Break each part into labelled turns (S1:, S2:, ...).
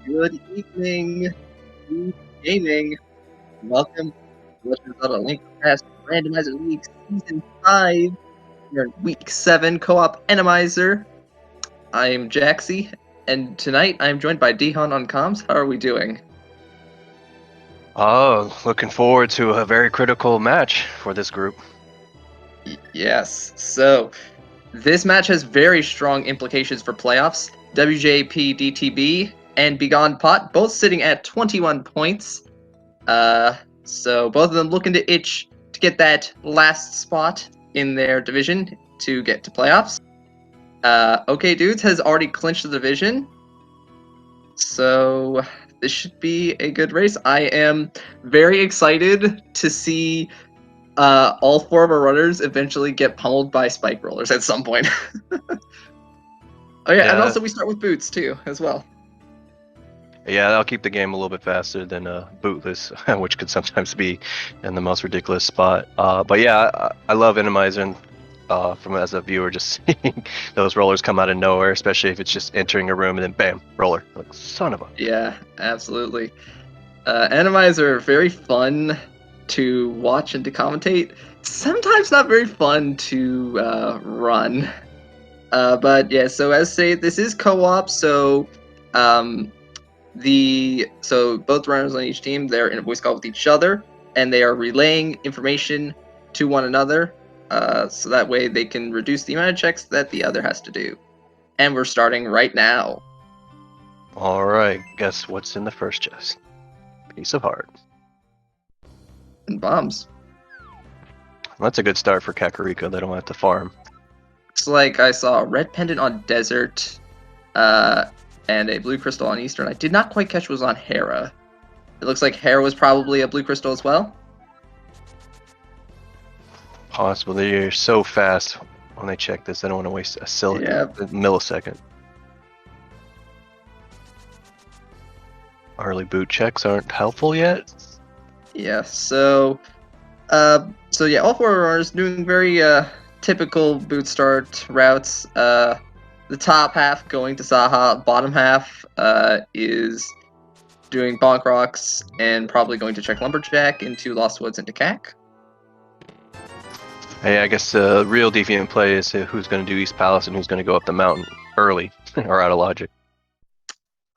S1: Good evening, gaming. Welcome to Legends of the Link Past Randomizer League Season 5. We're in Week 7 Co-op Randomizer. I am Jaxie, and tonight I am joined by Dihon on comms. How are we doing?
S2: Oh, looking forward to a very critical match for this group.
S1: Yes, so this match has very strong implications for playoffs. WJPDTB and Begone Pot both sitting at 21 points. So both of them looking to itch to get that last spot in their division to get to playoffs. Okay Dudes has already clinched the division, so this should be a good race. I am very excited to see all four of our runners eventually get pummeled by spike rollers at some point. Oh yeah, and also we start with boots too, as well.
S2: Yeah, that'll keep the game a little bit faster than bootless, which could sometimes be in the most ridiculous spot. But yeah, I love Randomizer from as a viewer, just seeing those rollers come out of nowhere, especially if it's just entering a room and then bam, roller. Like, son of a.
S1: Yeah, absolutely. Randomizer are very fun to watch and to commentate. Sometimes not very fun to run. But yeah, so as say, this is co-op, so both runners on each team, they're in a voice call with each other, and they are relaying information to one another, so that way they can reduce the amount of checks that the other has to do. And we're starting right now.
S2: All right, guess what's in the first chest? Piece of heart.
S1: And bombs.
S2: That's a good start for Kakariko. They don't have to farm.
S1: Looks like I saw a red pendant on Desert, and a blue crystal on Eastern. I did not quite catch what was on Hera. It looks like Hera was probably a blue crystal as well.
S2: Possible. They're so fast when they check this. They don't want to waste a millisecond. Early boot checks aren't helpful yet.
S1: Yeah, so yeah, all four runners doing very typical boot start routes. The top half going to Saha, bottom half is doing Bonk Rocks and probably going to check Lumberjack into Lost Woods into CAC.
S2: Hey, I guess the real deviant play is who's going to do East Palace and who's going to go up the mountain early or out of logic.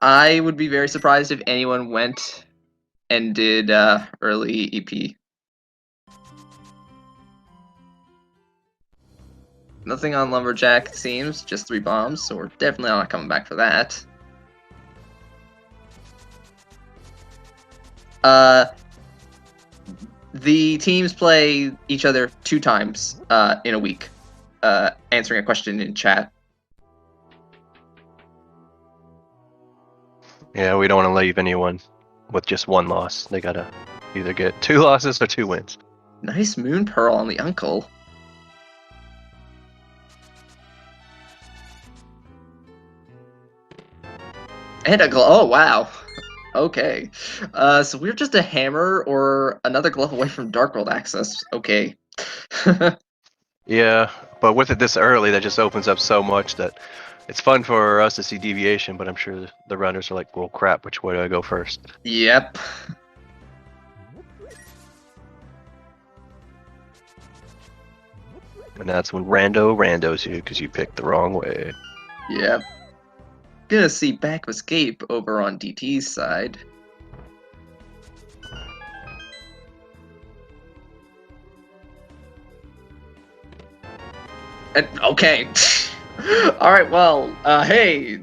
S1: I would be very surprised if anyone went and did early EP. Nothing on Lumberjack, it seems. Just 3 bombs, so we're definitely not coming back for that. The teams play each other 2 times in a week, answering a question in chat.
S2: Yeah, we don't want to leave anyone with just 1 loss. They gotta either get 2 losses or 2 wins.
S1: Nice Moon Pearl on the Uncle. And a glove. Oh, wow. Okay. So we're just a hammer or another glove away from Dark World access. Okay.
S2: Yeah, but with it this early, that just opens up so much that it's fun for us to see deviation, but I'm sure the runners are like, well, crap, which way do I go first?
S1: Yep.
S2: And that's when randos you because you picked the wrong way.
S1: Yep. Gonna see back of escape over on DT's side. And, okay. Alright, well, hey,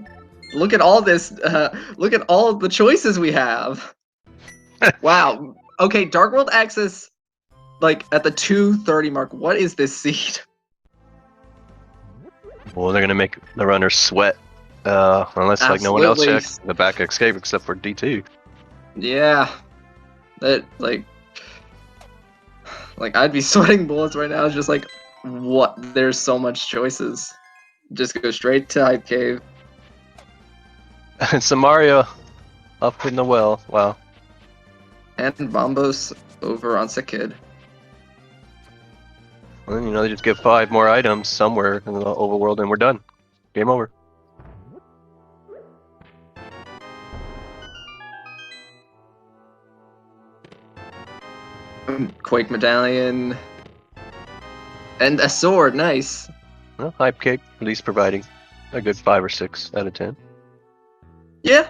S1: look at all this, look at all of the choices we have. Wow. Okay, Dark World Access, like, at the 2:30 mark, what is this seed?
S2: Well, they're gonna make the runners sweat, unless like no one else checks the back escape except for D2.
S1: Yeah, that like I'd be sweating bullets right now. It's just like, what? There's so much choices. Just go straight to Hype Cave.
S2: And Samaria up in the well. Wow.
S1: And Bombos over on Sick Kid.
S2: Well, you know, they just give 5 more items somewhere in the overworld and we're done. Game over.
S1: Quake medallion. And a sword, nice.
S2: Well, hype cake, at least providing a good 5 or 6 out of 10.
S1: Yeah.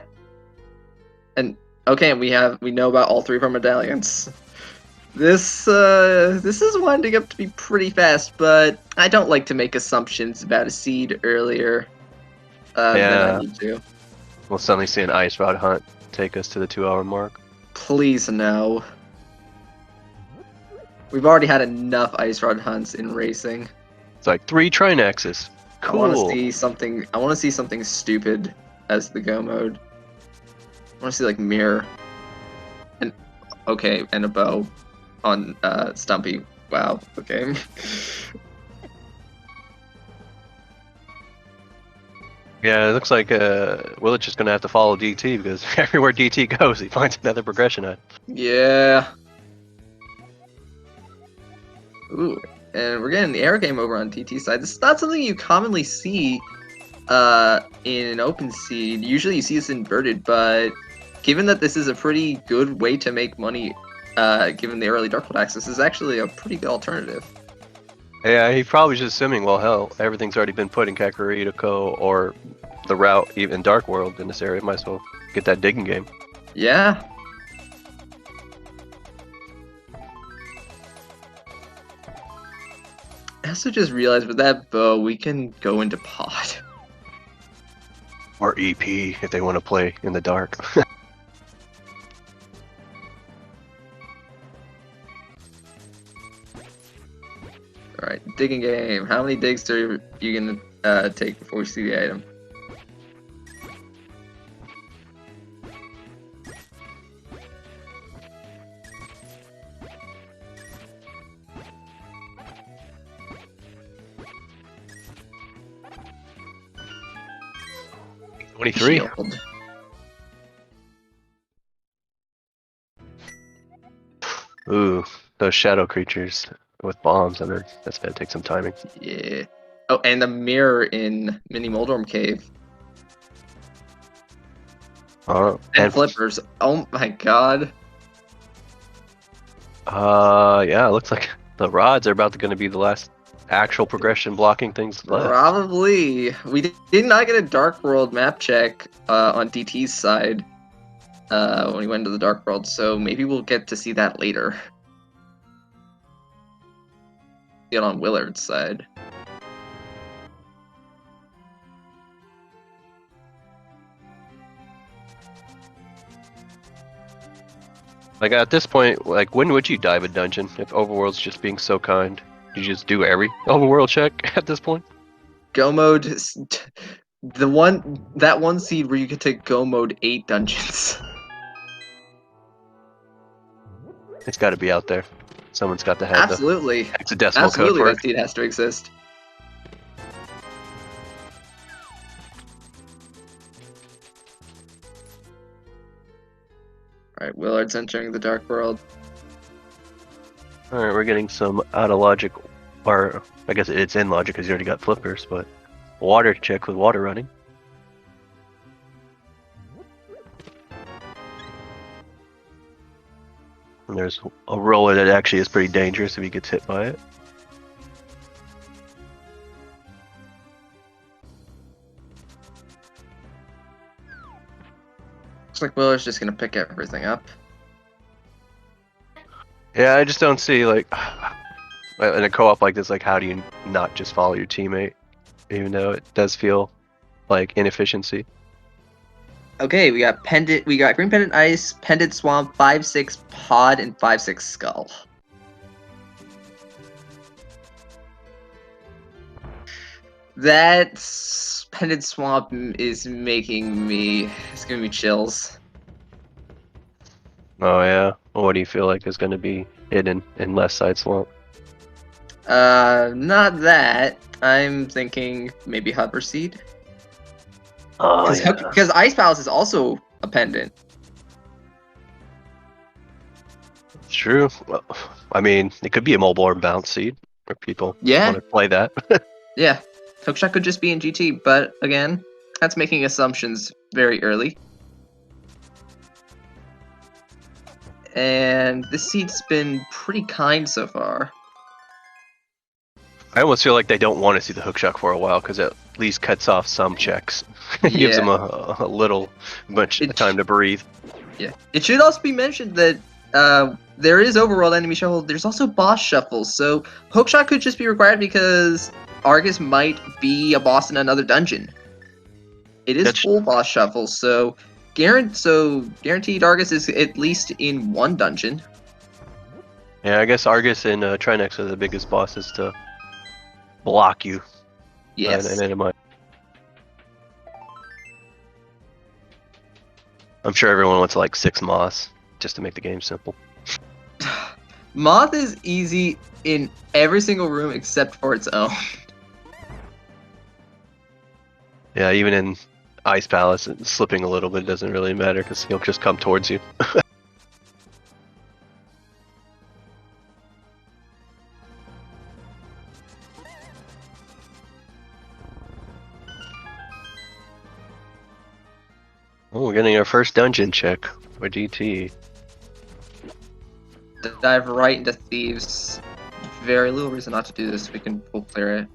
S1: And okay, we know about all 3 of our medallions. This is winding up to be pretty fast, but I don't like to make assumptions about a seed earlier than I need to.
S2: We'll suddenly see an ice rod hunt take us to the 2-hour mark.
S1: Please no. We've already had enough ice rod hunts in racing.
S2: It's like 3 Trinaxes. Cool.
S1: I want to see something. I want to see something stupid as the go mode. I want to see like mirror. And okay, and a bow on Stumpy. Wow. Okay.
S2: Yeah, it looks like Willet's just gonna have to follow DT because everywhere DT goes, he finds another progression item.
S1: Yeah. Ooh, and we're getting the air game over on TT side. This is not something you commonly see in an open seed. Usually you see this inverted, but given that this is a pretty good way to make money, given the early Dark World access, this is actually a pretty good alternative.
S2: Yeah, he probably just assuming, well, hell, everything's already been put in Kakariko or the route, even Dark World in this area. Might as well get that digging game.
S1: Yeah. I also just realized with that bow, we can go into pod.
S2: Or EP if they want to play in the dark.
S1: Alright, digging game. How many digs are you gonna take before we see the item?
S2: $23.
S1: Shield.
S2: Ooh, those shadow creatures with bombs on it. That's gonna take some timing.
S1: Yeah. Oh, and the mirror in Mini Moldorm Cave. And flippers. Oh my god.
S2: Yeah, it looks like the rods are about to going to be the last actual progression blocking things left.
S1: Probably. We did not get a Dark World map check on DT's side when we went to the Dark World, so maybe we'll get to see that later. Get on Willard's side.
S2: Like at this point, like when would you dive a dungeon if Overworld's just being so kind? You just do every Overworld check at this point?
S1: Go mode, that one seed where you could take Go mode 8 dungeons.
S2: It's got to be out there. Someone's got to have
S1: Absolutely.
S2: the hexadecimal code for
S1: that seed has to exist. Alright, Willard's entering the Dark World.
S2: Alright, we're getting some out of logic, or I guess it's in logic because you already got flippers, but water check with water running. And there's a roller that actually is pretty dangerous if he gets hit by it.
S1: Looks like Willard's just gonna pick everything up.
S2: Yeah, I just don't see, like, in a co-op like this, like, how do you not just follow your teammate? Even though it does feel like inefficiency.
S1: Okay, we got Green Pendant Ice, Pendant Swamp, 5-6 Pod, and 5-6 Skull. That Pendant Swamp is making me... It's giving me chills.
S2: Oh yeah? Well, what do you feel like is going to be hidden in Left Side Swamp?
S1: Not that. I'm thinking maybe Hover Seed.
S2: Oh yeah.
S1: Because Ice Palace is also a pendant.
S2: It's true. Well, I mean, it could be a mobile or bounce seed, where people want to play that.
S1: Yeah. Hookshot could just be in GT, but again, that's making assumptions very early. and this seat's been pretty kind so far.
S2: I almost feel like they don't want to see the hook shot for a while because it at least cuts off some checks. It gives them a little much time to breathe.
S1: Yeah. It should also be mentioned that there is overworld enemy shuffle. There's also boss shuffle, so hookshot could just be required because Argus might be a boss in another dungeon. It is full boss shuffle, so guaranteed Argus is at least in one dungeon.
S2: Yeah, I guess Argus and Trinex are the biggest bosses to block you.
S1: Yes.
S2: And enemy. I'm sure everyone wants like 6 Moss just to make the game simple.
S1: Moth is easy in every single room except for its own.
S2: Yeah, even in Ice Palace, slipping a little bit doesn't really matter because he'll just come towards you. Oh, we're getting our first dungeon check for GT.
S1: Dive right into Thieves. Very little reason not to do this. We can full clear it.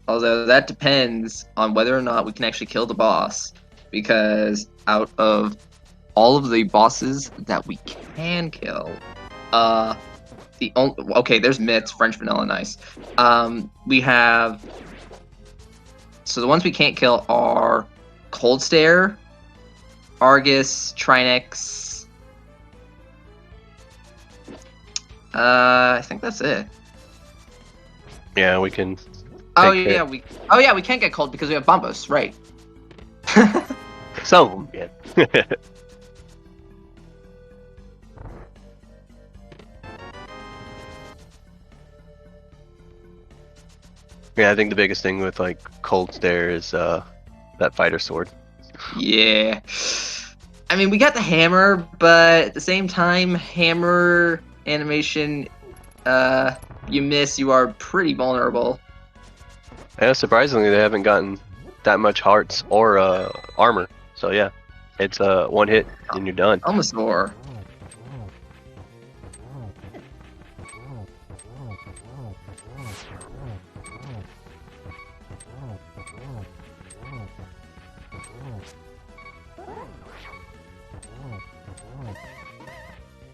S1: Although that depends on whether or not we can actually kill the boss. Because out of all of the bosses that we can kill, there's Mitts, French Vanilla, nice. We have, so the ones we can't kill are Cold Stare, Argus, Trinex. I think that's it.
S2: Yeah, we can.
S1: We can't get cold because we have Bombos, right?
S2: Some of them, yeah. Yeah, I think the biggest thing with like Cold Stare is that fighter sword.
S1: Yeah. I mean, we got the hammer, but at the same time, hammer animation, you miss, you are pretty vulnerable.
S2: Yeah, surprisingly, they haven't gotten that much hearts or armor. So yeah, it's one hit and you're done.
S1: Almost more.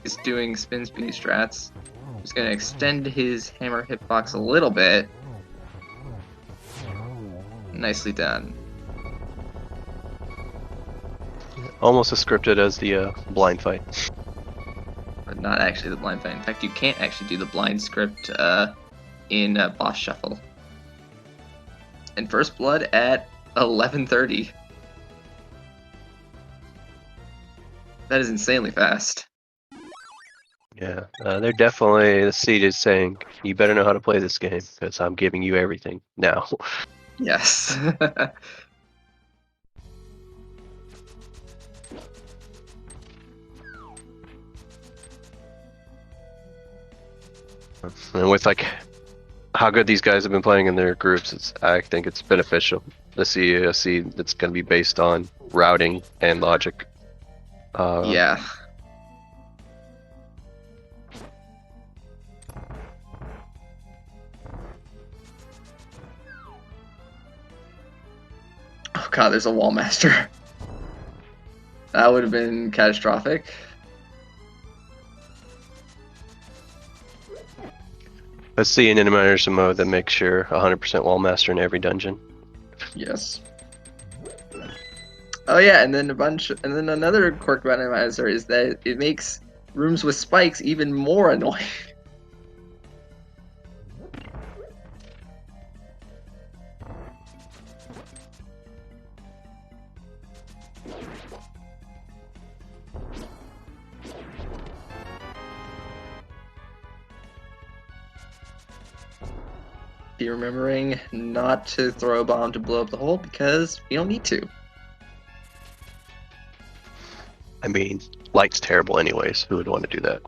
S1: He's doing spin speed strats. He's gonna extend his hammer hitbox a little bit. Nicely done.
S2: Almost as scripted as the blind fight.
S1: But not actually the blind fight. In fact, you can't actually do the blind script in boss shuffle. And first blood at 11:30. That is insanely fast.
S2: Yeah, they're definitely, the seed is saying, you better know how to play this game, because I'm giving you everything now.
S1: Yes.
S2: And with like how good these guys have been playing in their groups, I think it's beneficial to see a seed that's going to be based on routing and logic.
S1: Yeah. Oh god, there's a wall master. That would have been catastrophic.
S2: Let's see an Invitational mode that makes sure 100% wall master in every dungeon.
S1: Yes. Oh yeah, and then another quirk about Randomizer is that it makes rooms with spikes even more annoying. Be remembering not to throw a bomb to blow up the hole because we don't need to.
S2: I mean, light's terrible anyways. Who would want to do that?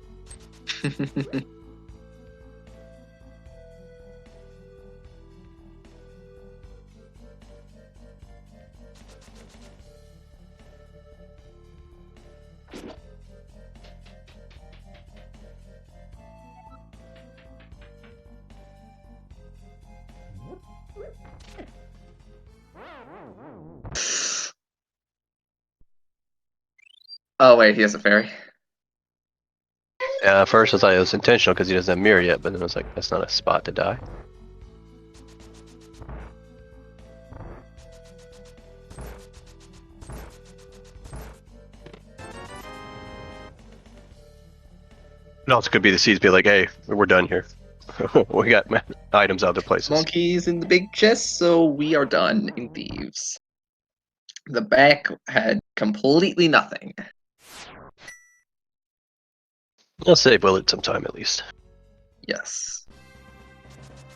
S1: Oh wait, he has a fairy.
S2: Yeah, at first I thought it was intentional because he doesn't have mirror yet, but then I was like, that's not a spot to die. It also could be the seeds be like, hey, we're done here. We got items other places.
S1: Monkeys in the big chest, so we are done in Thieves. The back had completely nothing.
S2: I'll save Willet some time at least.
S1: Yes.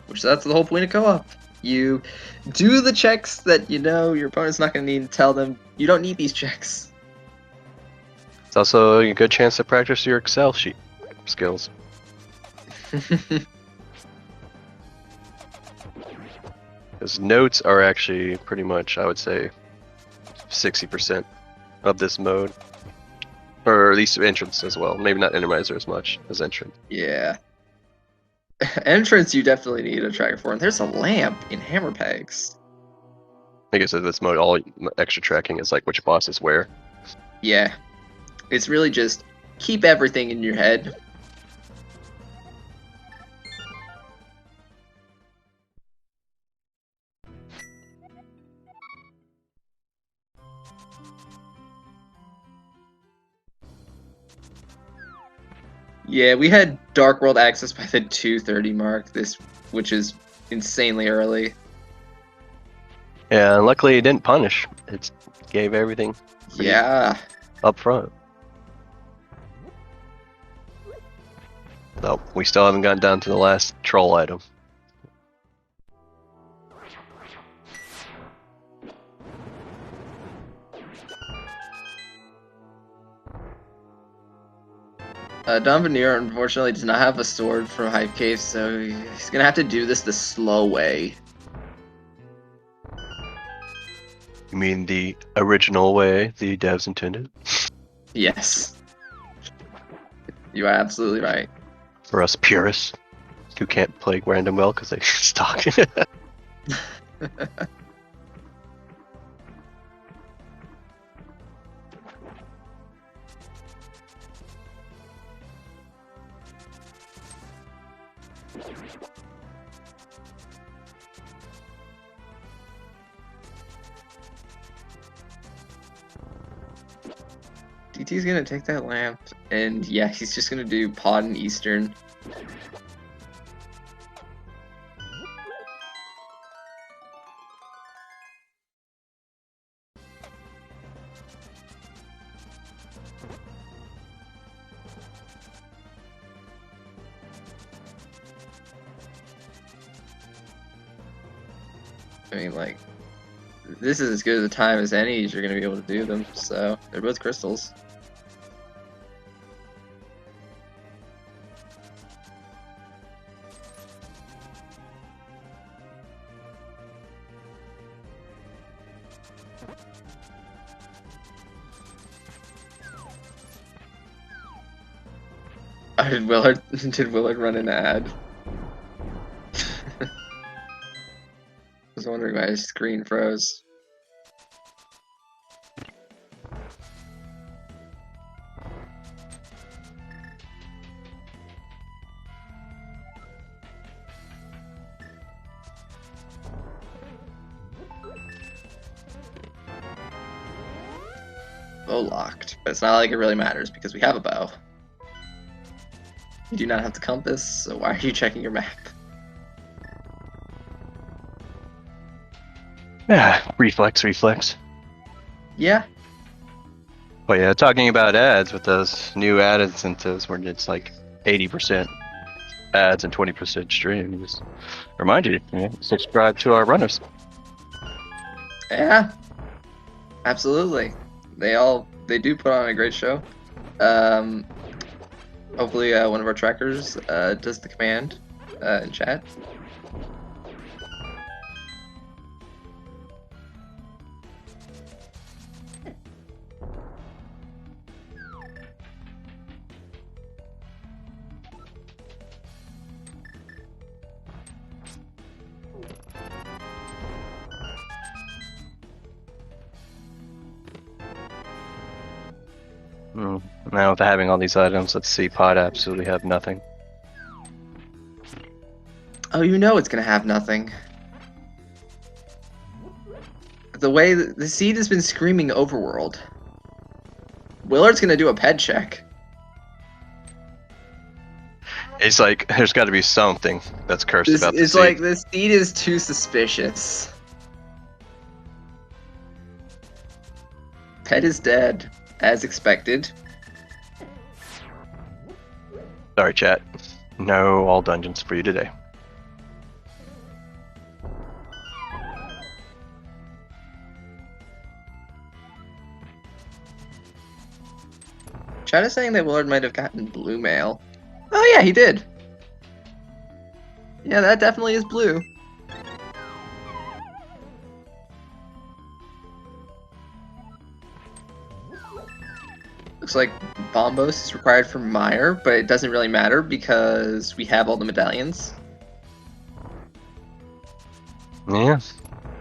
S1: Which that's the whole point of co-op. You do the checks that you know your opponent's not going to need to tell them you don't need these checks.
S2: It's also a good chance to practice your Excel sheet skills. Because notes are actually pretty much, I would say, 60% of this mode. Or at least entrance as well. Maybe not Randomizer as much as entrance.
S1: Yeah. Entrance you definitely need a tracker for, and there's a lamp in Hammer Pegs.
S2: I guess in this mode, all extra tracking is like which boss is where.
S1: Yeah. It's really just keep everything in your head. Yeah, we had Dark World access by the 2:30 mark, which is insanely early.
S2: Yeah, and luckily it didn't punish. It gave everything
S1: Yeah.
S2: up front. No, we still haven't gotten down to the last troll item.
S1: Don Veneer unfortunately does not have a sword from Hype Cave, so he's gonna have to do this the slow way.
S2: You mean the original way the devs intended?
S1: Yes. You are absolutely right.
S2: For us purists who can't play random well because they stock.
S1: DT's gonna take that lamp, and yeah, he's just gonna do Pod and Eastern. I mean, like, this is as good a time as any you're gonna be able to do them, so they're both crystals. Did Willard run an ad? I was wondering why his screen froze. Bow locked, but it's not like it really matters because we have a bow. You do not have the compass, so why are you checking your map?
S2: Yeah, reflex.
S1: Yeah.
S2: But yeah, talking about ads with those new ad incentives where it's like 80% ads and 20% stream, just remind you, subscribe to our runners.
S1: Yeah. Absolutely. They do put on a great show. Hopefully one of our trackers does the command in chat.
S2: Now with having all these items, let's see. Pod absolutely have nothing.
S1: Oh, you know it's gonna have nothing. The way the seed has been screaming overworld. Willard's gonna do a ped check.
S2: It's like there's got to be something that's cursed
S1: This
S2: about the
S1: is
S2: seed.
S1: like the seed is too suspicious. Ped is dead, as expected.
S2: Sorry, chat. No all dungeons for you today.
S1: Chat is saying that Willard might have gotten blue mail. Oh yeah, he did. Yeah, that definitely is blue. Looks like Bombos is required for Meyer, but it doesn't really matter because we have all the medallions.
S2: Yeah.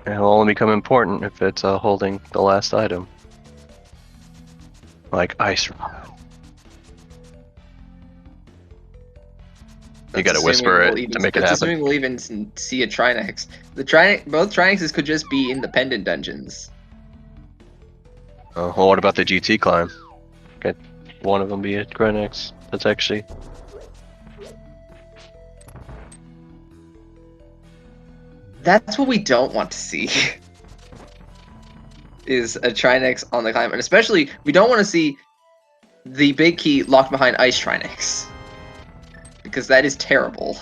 S2: It'll only become important if it's holding the last item. Like ice rod. You gotta whisper it to make it happen.
S1: Assuming we'll even see a Trinex. Both Trinexes could just be independent dungeons.
S2: Well, what about the GT climb? Could one of them be a Grenex? That's actually...
S1: That's what we don't want to see. Is a Trinex on the climb. And especially, we don't want to see the big key locked behind Ice Trinex. Because that is terrible.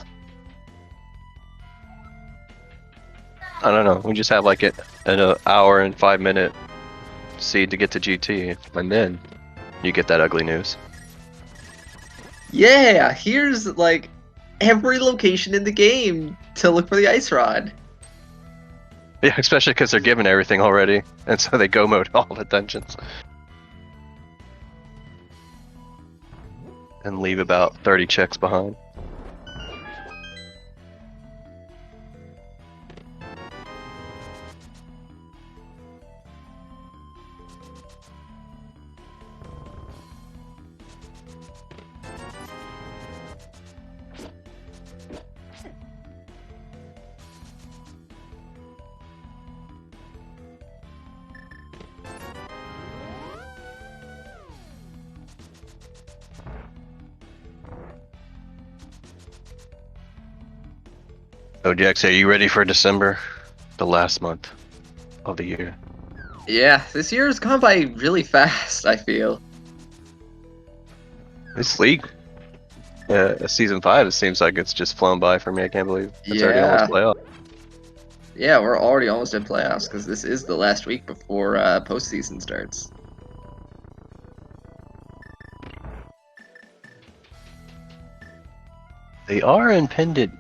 S2: I don't know. We just have like an hour and 5 minute seed to get to GT, and then you get that ugly news.
S1: Yeah, here's like every location in the game to look for the ice rod.
S2: Yeah, especially because they're given everything already, and so they go mode all the dungeons. And leave about 30 checks behind. So Jax, are you ready for December? The last month of the year.
S1: Yeah, this year has gone by really fast, I feel.
S2: This league, season 5, it seems like it's just flown by for me. I can't believe it's already almost playoff.
S1: Yeah, we're already almost in playoffs because this is the last week before postseason starts.
S2: They are in Pendant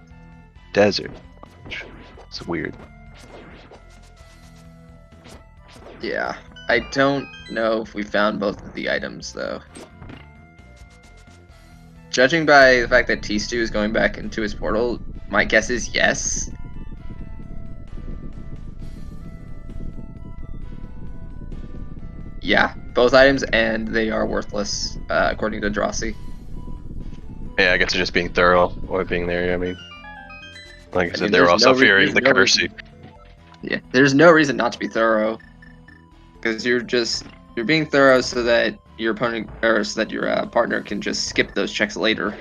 S2: Desert. It's weird.
S1: Yeah, I don't know if we found both of the items though. Judging by the fact that T-Stew is going back into his portal, my guess is yes. Yeah, both items, and they are worthless, according to Drossi.
S2: Yeah, I guess they're just being thorough or being there. I mean, like I said, they're
S1: there's
S2: also
S1: no
S2: fearing the currency.
S1: Yeah, there's no reason not to be thorough, because you're being thorough so that your opponent or so that your partner can just skip those checks later.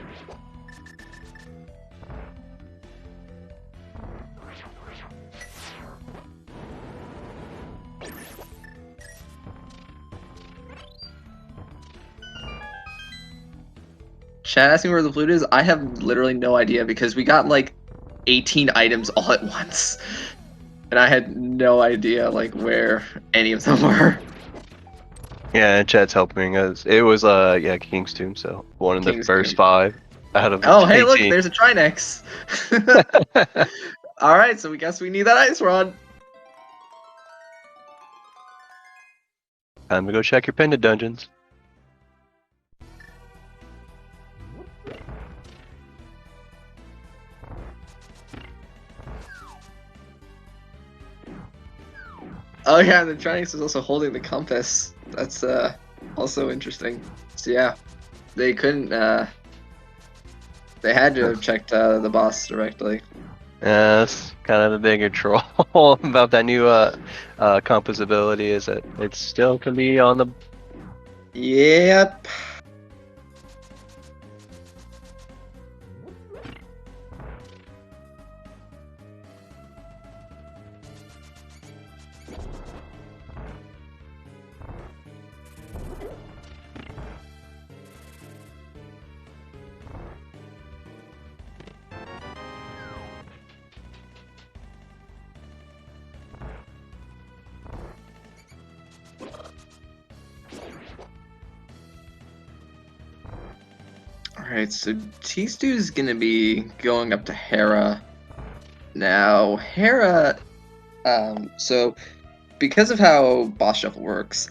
S1: Chat asking where the flute is. I have literally no idea because we got like 18 items all at once, and I had no idea like where any of them were.
S2: Yeah, Chad's helping us. It was King's Tomb, so one of the first 5 out of
S1: Oh,
S2: 18.
S1: hey, look, there's a Trinex. All right, so we guess we need that ice rod.
S2: Time to go check your pendant dungeons.
S1: Oh yeah, the Trinex is also holding the compass. That's Also interesting. So yeah, they couldn't. They had to have checked the boss directly.
S2: Yeah, that's kind of the bigger troll about that new composability is that it still can be on the.
S1: Yep. Alright, so T-Stew is gonna be going up to Hera. Now, Hera, so because of how boss shuffle works,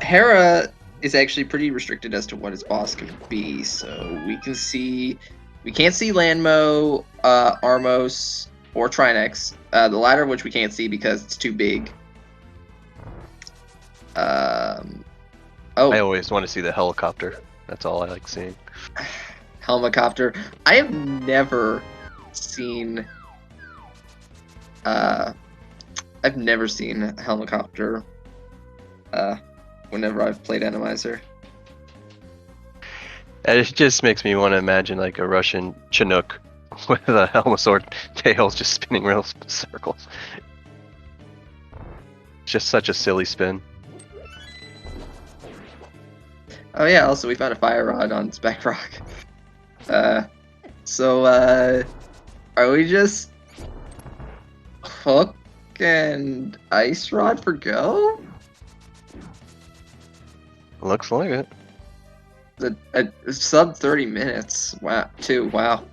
S1: Hera is actually pretty restricted as to what his boss can be. So we can't see Lanmo, Armos, or Trinex. The latter of which we can't see because it's too big.
S2: I
S1: Oh,
S2: always want to see the helicopter. That's all I like seeing.
S1: Helmicopter. I have never seen. I've never seen Helmicopter. Whenever I've played Randomizer.
S2: And it just makes me want to imagine like a Russian Chinook with a Helmosaur tails just spinning real circles. It's just such a silly spin.
S1: Oh yeah, also we found a fire rod on Spec Rock. So are we just hook and ice rod for go?
S2: Looks like it.
S1: The sub 30 minutes. Wow, wow.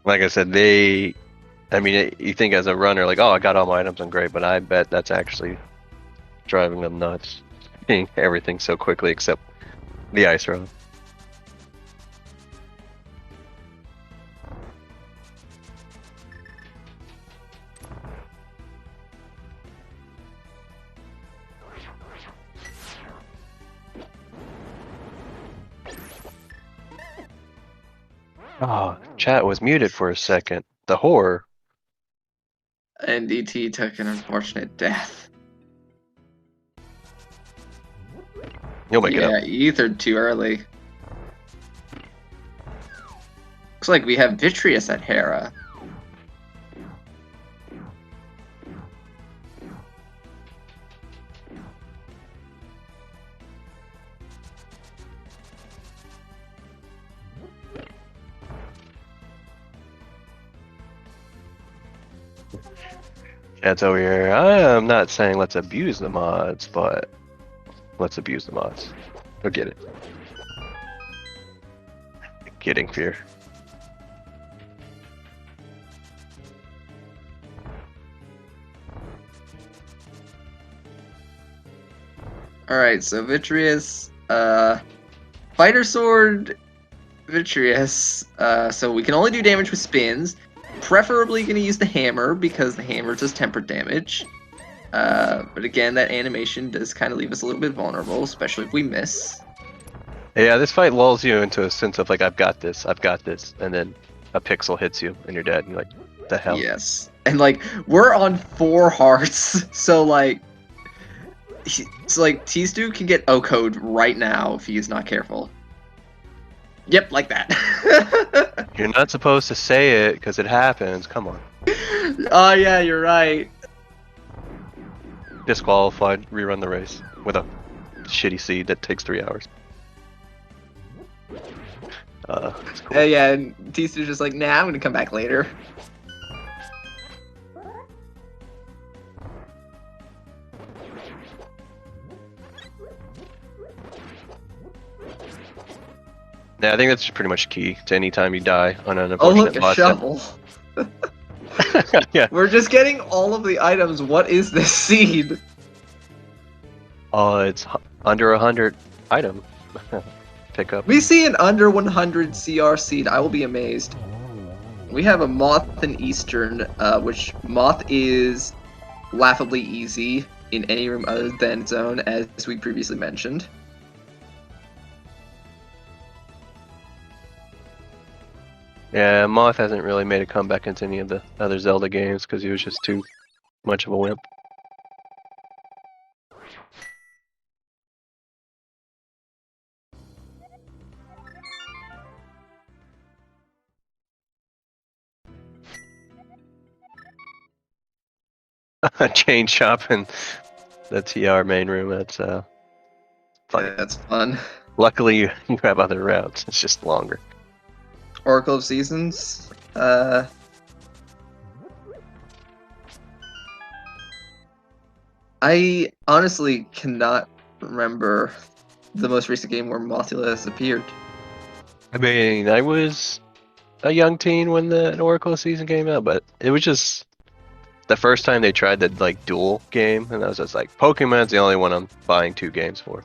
S2: Like I said, I mean, you think as a runner, like, oh, I got all my items, I'm great, but I bet that's actually driving them nuts. Seeing everything so quickly except the ice rod. Oh, chat was muted for a second. The horror.
S1: And DT took an unfortunate death.
S2: You'll make it up.
S1: Yeah, ethered too early. Looks like we have Vitreous at Hera.
S2: Chat's over here. I am not saying let's abuse the mods, but let's abuse the mods. Or get it. Getting fear.
S1: Alright, so Vitreous, Fighter Sword, Vitreous, so we can only do damage with spins. Preferably going to use the hammer, because the hammer does tempered damage. But again, that animation does kind of leave us a little bit vulnerable, especially if we miss.
S2: Yeah, this fight lulls you into a sense of like, I've got this, and then a pixel hits you and you're dead, and you're like, what the hell?
S1: Yes, and like, we're on 4 hearts, so like, T-Stew can get O-code right now if he is not careful. Yep, like that.
S2: You're not supposed to say it, because it happens, come on.
S1: Oh yeah, you're right.
S2: Disqualified, rerun the race with a shitty seed that takes 3 hours. That's cool.
S1: Yeah, and T-Stew's just like, nah, I'm gonna come back later.
S2: Yeah, I think that's pretty much key to any time you die on an
S1: Oh
S2: unfortunate
S1: look, a
S2: boss.
S1: shovel.
S2: Yeah.
S1: We're just getting all of the items. What is this seed?
S2: Oh, it's under 100 item. Pick up.
S1: We see an under 100 CR seed. I will be amazed. We have a Moth and Eastern, which Moth is laughably easy in any room other than zone, as we previously mentioned.
S2: Yeah, Moth hasn't really made a comeback into any of the other Zelda games because he was just too much of a wimp. Chain shop in the TR main room. That's funny.
S1: Yeah, that's fun.
S2: Luckily, you have other routes. It's just longer.
S1: Oracle of Seasons. I honestly cannot remember the most recent game where Mothula has appeared.
S2: I mean, I was a young teen when the Oracle season came out, but it was just the first time they tried the like dual game, and I was just like, Pokemon's the only one I'm buying 2 games for.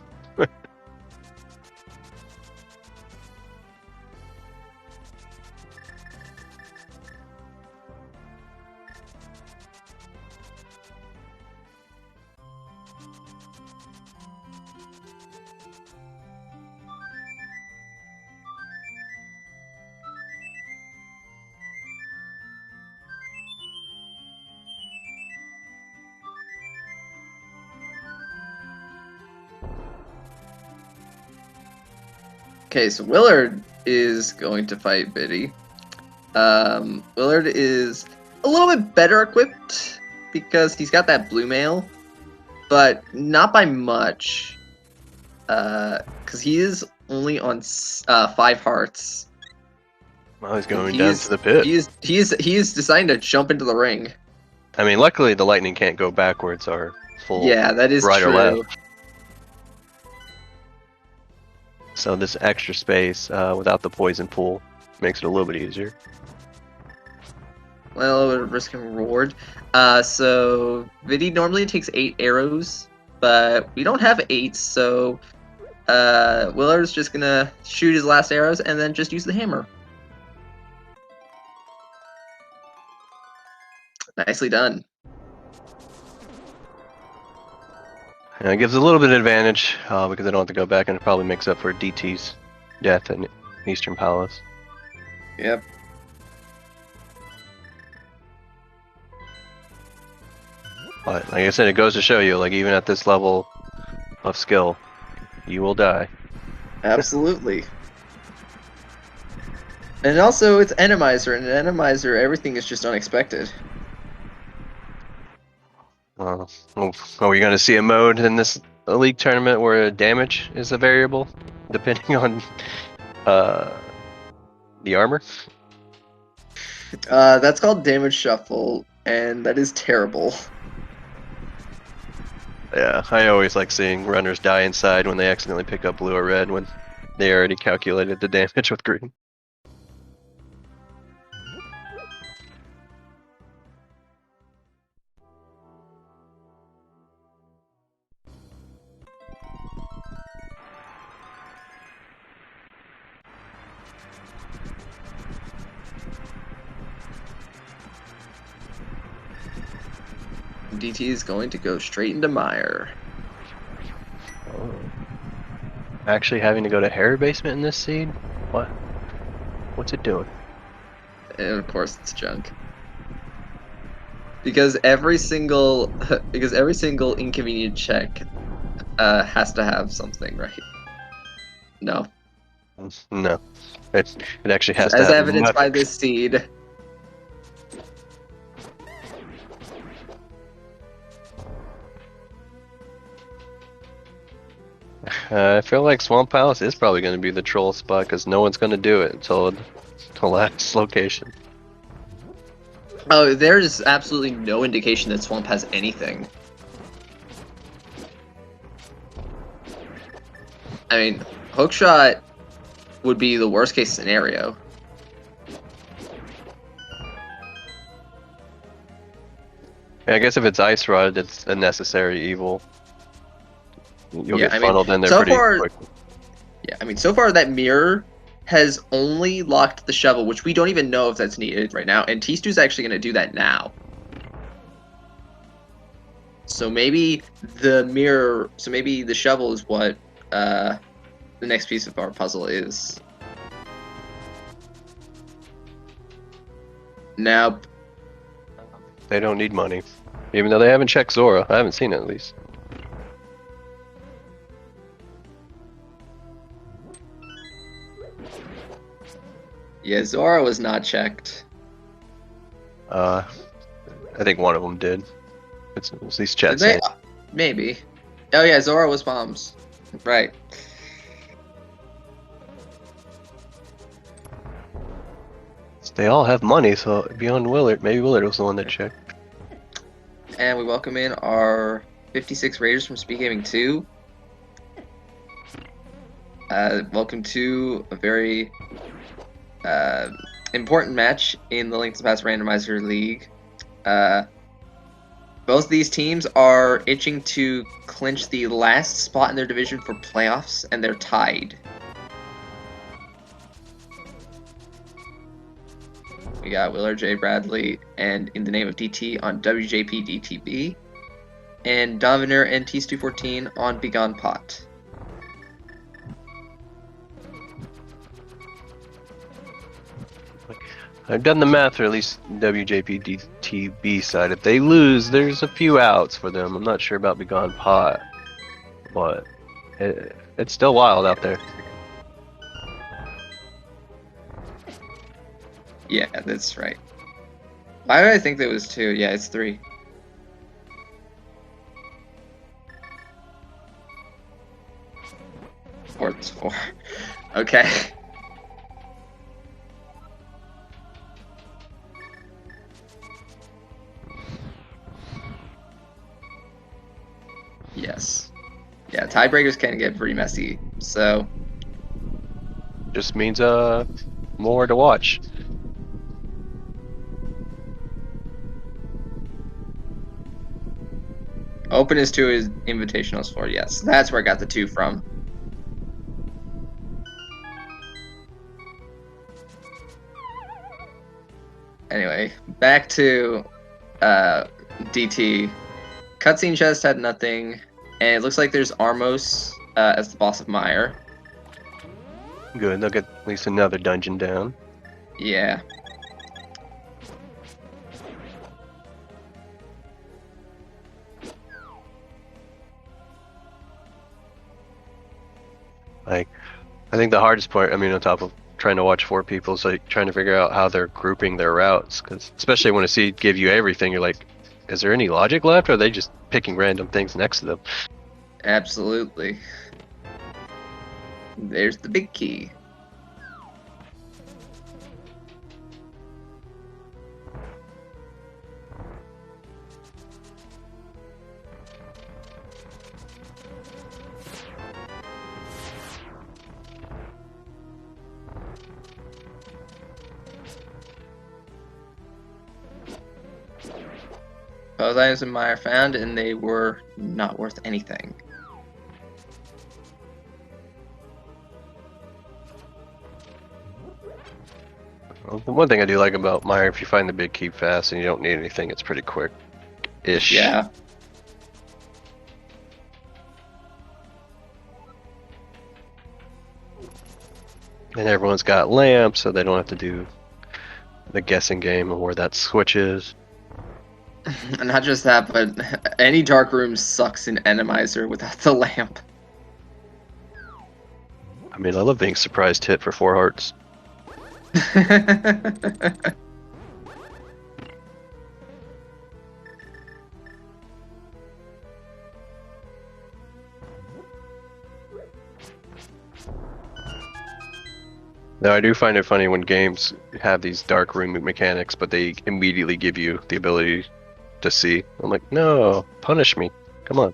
S1: Okay, so Willard is going to fight Biddy. Willard is a little bit better equipped because he's got that blue mail, but not by much. Because he is only on 5 hearts.
S2: Well, he's going down to the pit.
S1: He is deciding to jump into the ring.
S2: I mean, luckily the lightning can't go backwards or full
S1: Yeah, that is
S2: right
S1: true.
S2: or left. So this extra space without the poison pool makes it a little bit easier.
S1: Well, risk and reward. So Vidi normally takes 8 arrows, but we don't have 8, so Willard's just gonna shoot his last arrows and then just use the hammer. Nicely done.
S2: And it gives a little bit of advantage because I don't have to go back, and it probably makes up for DT's death in Eastern Palace.
S1: Yep.
S2: But like I said, it goes to show you, like even at this level of skill, you will die.
S1: Absolutely. And also, it's Randomizer, and in Randomizer, everything is just unexpected.
S2: Are we going to see a mode in this league tournament where damage is a variable, depending on the armor?
S1: That's called damage shuffle, and that is terrible.
S2: Yeah, I always like seeing runners die inside when they accidentally pick up blue or red when they already calculated the damage with green.
S1: DT is going to go straight into Mire.
S2: Oh. Actually having to go to Hair Basement in this seed? What? What's it doing?
S1: And of course it's junk. Because every single inconvenient check has to have something, right? No.
S2: No. It actually has to
S1: As
S2: have
S1: evidenced by
S2: nothing.
S1: this seed.
S2: I feel like Swamp Palace is probably going to be the troll spot because no one's going to do it until the last location.
S1: Oh, there's absolutely no indication that Swamp has anything. I mean, Hookshot would be the worst case scenario.
S2: I guess if it's Ice Rod, it's a necessary evil. You'll
S1: Yeah,
S2: get
S1: I mean,
S2: funneled in there
S1: so
S2: pretty
S1: far-
S2: quick.
S1: Yeah, I mean, so far that mirror has only locked the shovel, which we don't even know if that's needed right now, and T-Stew's actually going to do that now. So maybe the mirror. So maybe the shovel is what the next piece of our puzzle is. Nope.
S2: They don't need money, even though they haven't checked Zora. I haven't seen it at least.
S1: Yeah, Zora was not checked.
S2: I think one of them did. It's at least chat
S1: Did they?
S2: saying.
S1: Maybe. Oh yeah, Zora was bombs. Right.
S2: They all have money, so beyond Willard, maybe Willard was the one that checked.
S1: And we welcome in our 56 Raiders from SpeedGaming 2. Welcome to a very important match in the Link to the Past Randomizer League. Both of these teams are itching to clinch the last spot in their division for playoffs, and they're tied. We got Willard J. Bradley and In the Name of DT on WJPDTB, and Dominator and T214 on Begone Pot.
S2: I've done the math, or at least WJPDTB side. If they lose, there's a few outs for them. I'm not sure about Begone Pot, but it's still wild out there.
S1: Yeah, that's right. Why did I think there was 2? Yeah, it's 3. Or it's 4. Okay. Yes. Yeah, tiebreakers can get pretty messy, so...
S2: Just means more to watch.
S1: Open is 2 is Invitationals 4, yes. That's where I got the 2 from. Anyway, back to DT. Cutscene chest had nothing, and it looks like there's Armos as the boss of Meyer.
S2: Good, they'll get at least another dungeon down.
S1: Yeah.
S2: Like, I think the hardest part, I mean, on top of trying to watch 4 people, is like trying to figure out how they're grouping their routes. Because especially when a seed give you everything, you're like, is there any logic left, or are they just picking random things next to them?
S1: Absolutely. There's the big key. Those items in Meyer found, and they were not worth anything.
S2: Well, the one thing I do like about Meyer, if you find the big key fast and you don't need anything, it's pretty quick-ish.
S1: Yeah.
S2: And everyone's got lamps, so they don't have to do the guessing game of where that switch is.
S1: And not just that, but any dark room sucks in Randomizer without the lamp.
S2: I mean, I love being surprised hit for 4 hearts. Now, I do find it funny when games have these dark room mechanics, but they immediately give you the ability to see. I'm like, no, punish me. Come on.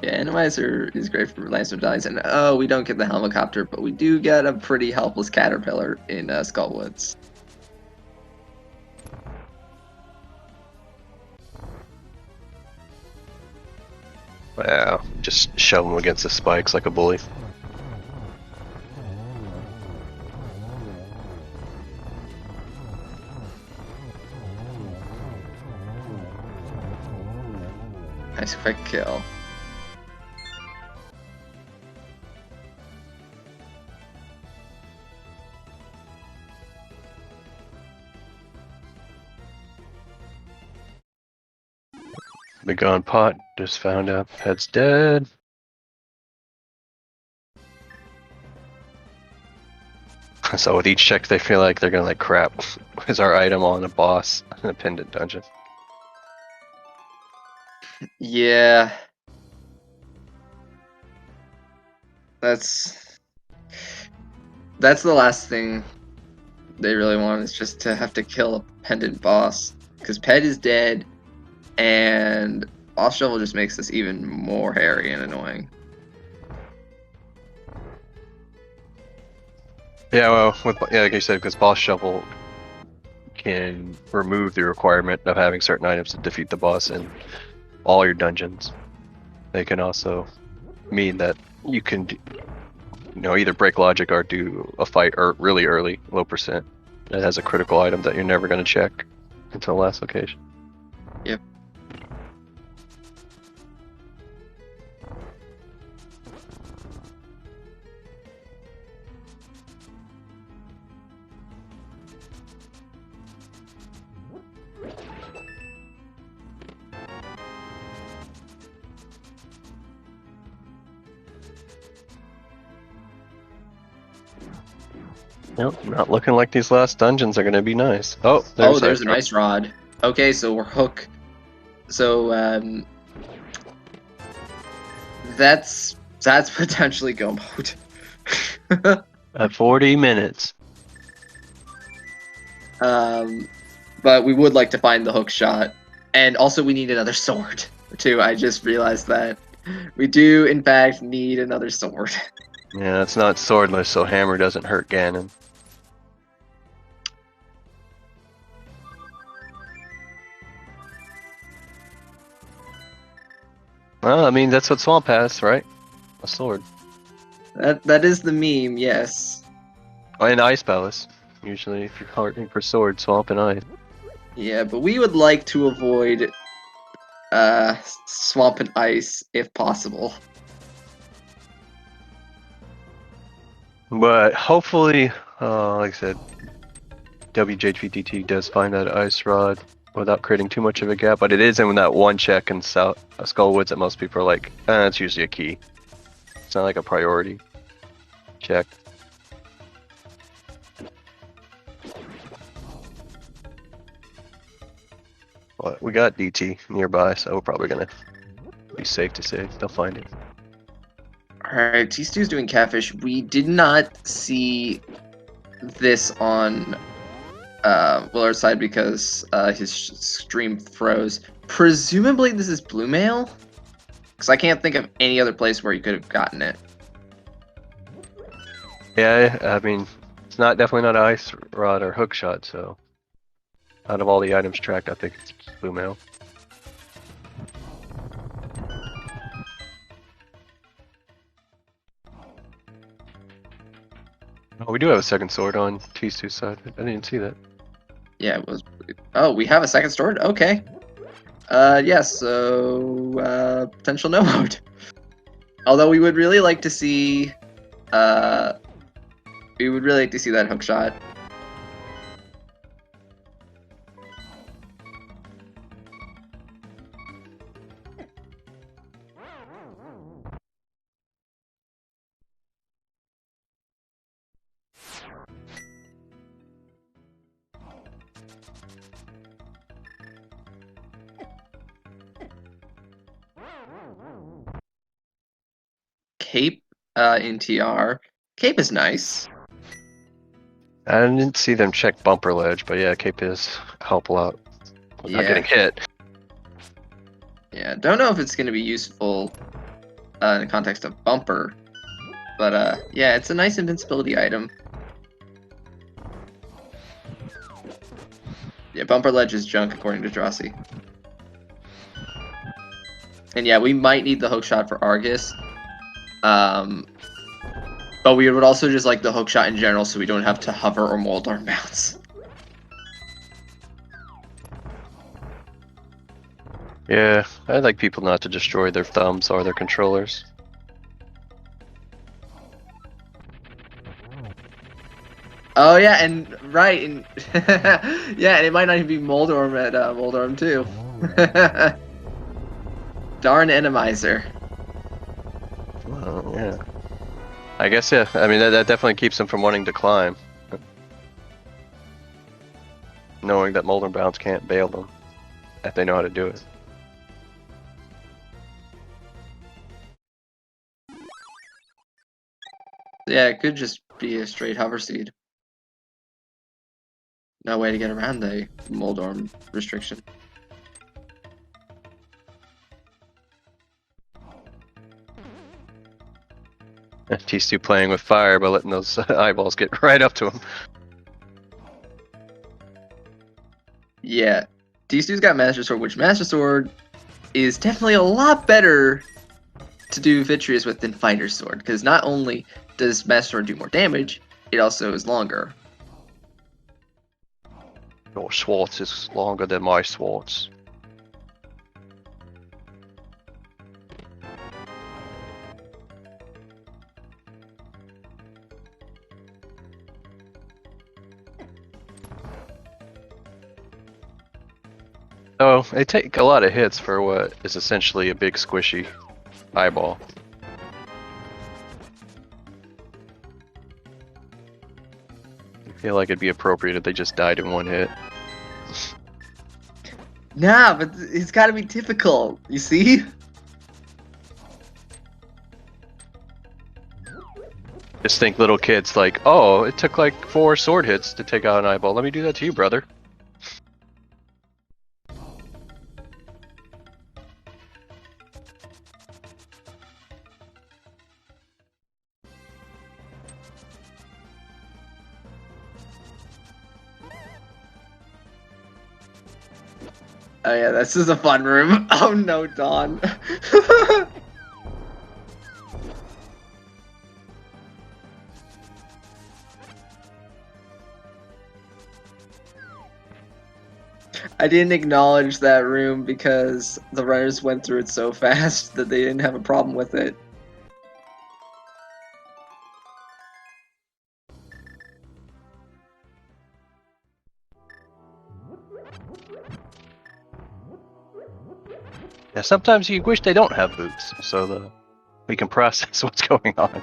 S1: Yeah, Randomizer is great for Lancer Dies, and oh, we don't get the helicopter, but we do get a pretty helpless caterpillar in Skullwoods.
S2: Wow, just shove them against the spikes like a bully.
S1: Nice quick kill.
S2: Begone pot. Just found out pet's dead. So with each check, they feel like they're gonna like crap. Is our item on a boss in a pendant dungeon?
S1: Yeah. That's the last thing they really want, is just to have to kill a pendant boss. Because Pet is dead, and Boss Shovel just makes this even more hairy and annoying.
S2: Yeah, well, like you said, because Boss Shovel can remove the requirement of having certain items to defeat the boss in all your dungeons. They can also mean that you can, either break logic or do a fight really early, low percent, that has a critical item that you're never going to check until the last location.
S1: Yep.
S2: Nope, not looking like these last dungeons are going to be nice. Oh,
S1: There's a nice rod. Okay, so we're hook. So that's potentially go mode.
S2: At 40 minutes.
S1: But we would like to find the hook shot, and also we need another sword too. I just realized that we do in fact need another sword.
S2: Yeah, it's not swordless, so hammer doesn't hurt Ganon. Well, I mean, that's what Swamp has, right? A sword.
S1: That is the meme, yes.
S2: And Ice Palace. Usually, if you're hunting for sword, Swamp and Ice.
S1: Yeah, but we would like to avoid Swamp and Ice if possible.
S2: But hopefully, like I said, WJPDT does find that ice rod without creating too much of a gap. But it is in that one check in Skullwoods that most people are like, it's usually a key. It's not like a priority check. But we got DT nearby, so we're probably gonna be safe to say they'll find it.
S1: Alright, T-Stew's doing catfish. We did not see this on Willard's side because his stream froze. Presumably this is Blue Mail? Because I can't think of any other place where you could have gotten it.
S2: Yeah, I mean, it's definitely not ice rod or hook shot, so out of all the items tracked, I think it's Blue Mail. Oh, we do have a second sword on T2's side. I didn't see that.
S1: Yeah, it was. Oh, we have a second sword? Okay. Yeah, so potential no mode. Although we would really like to see that hook shot. Cape in TR. Cape is nice.
S2: I didn't see them check bumper ledge, but yeah, Cape is help a lot without getting hit.
S1: Yeah, don't know if it's going to be useful in the context of bumper, but yeah, it's a nice invincibility item. Yeah, bumper ledge is junk according to Drossi. And yeah, we might need the hook shot for Argus. But we would also just like the hook shot in general so we don't have to hover or mold our mounts.
S2: Yeah, I'd like people not to destroy their thumbs or their controllers.
S1: Oh yeah, and right, and yeah, and it might not even be Moldorm at Moldorm too. Darn Randomizer.
S2: Well, yeah. I guess, yeah. I mean, that definitely keeps them from wanting to climb. Knowing that Molten Bounce can't bail them. If they know how to do it.
S1: Yeah, it could just be a straight hover seed. No way to get around the Moldorm restriction.
S2: T2 playing with fire by letting those eyeballs get right up to him.
S1: Yeah, T2's got Master Sword, which Master Sword is definitely a lot better to do Vitreous with than Fighter Sword, because not only does Master Sword do more damage, it also is longer.
S2: Your Swartz is longer than my Swartz. Oh, they take a lot of hits for what is essentially a big squishy eyeball. I feel like it'd be appropriate if they just died in one hit.
S1: Nah, but it's gotta be typical, you see?
S2: Just think little kids like, oh, it took like 4 sword hits to take out an eyeball. Let me do that to you, brother.
S1: Oh yeah, this is a fun room. Oh no, Dawn. I didn't acknowledge that room because the runners went through it so fast that they didn't have a problem with it.
S2: Yeah, sometimes you wish they don't have boots, so we can process what's going on.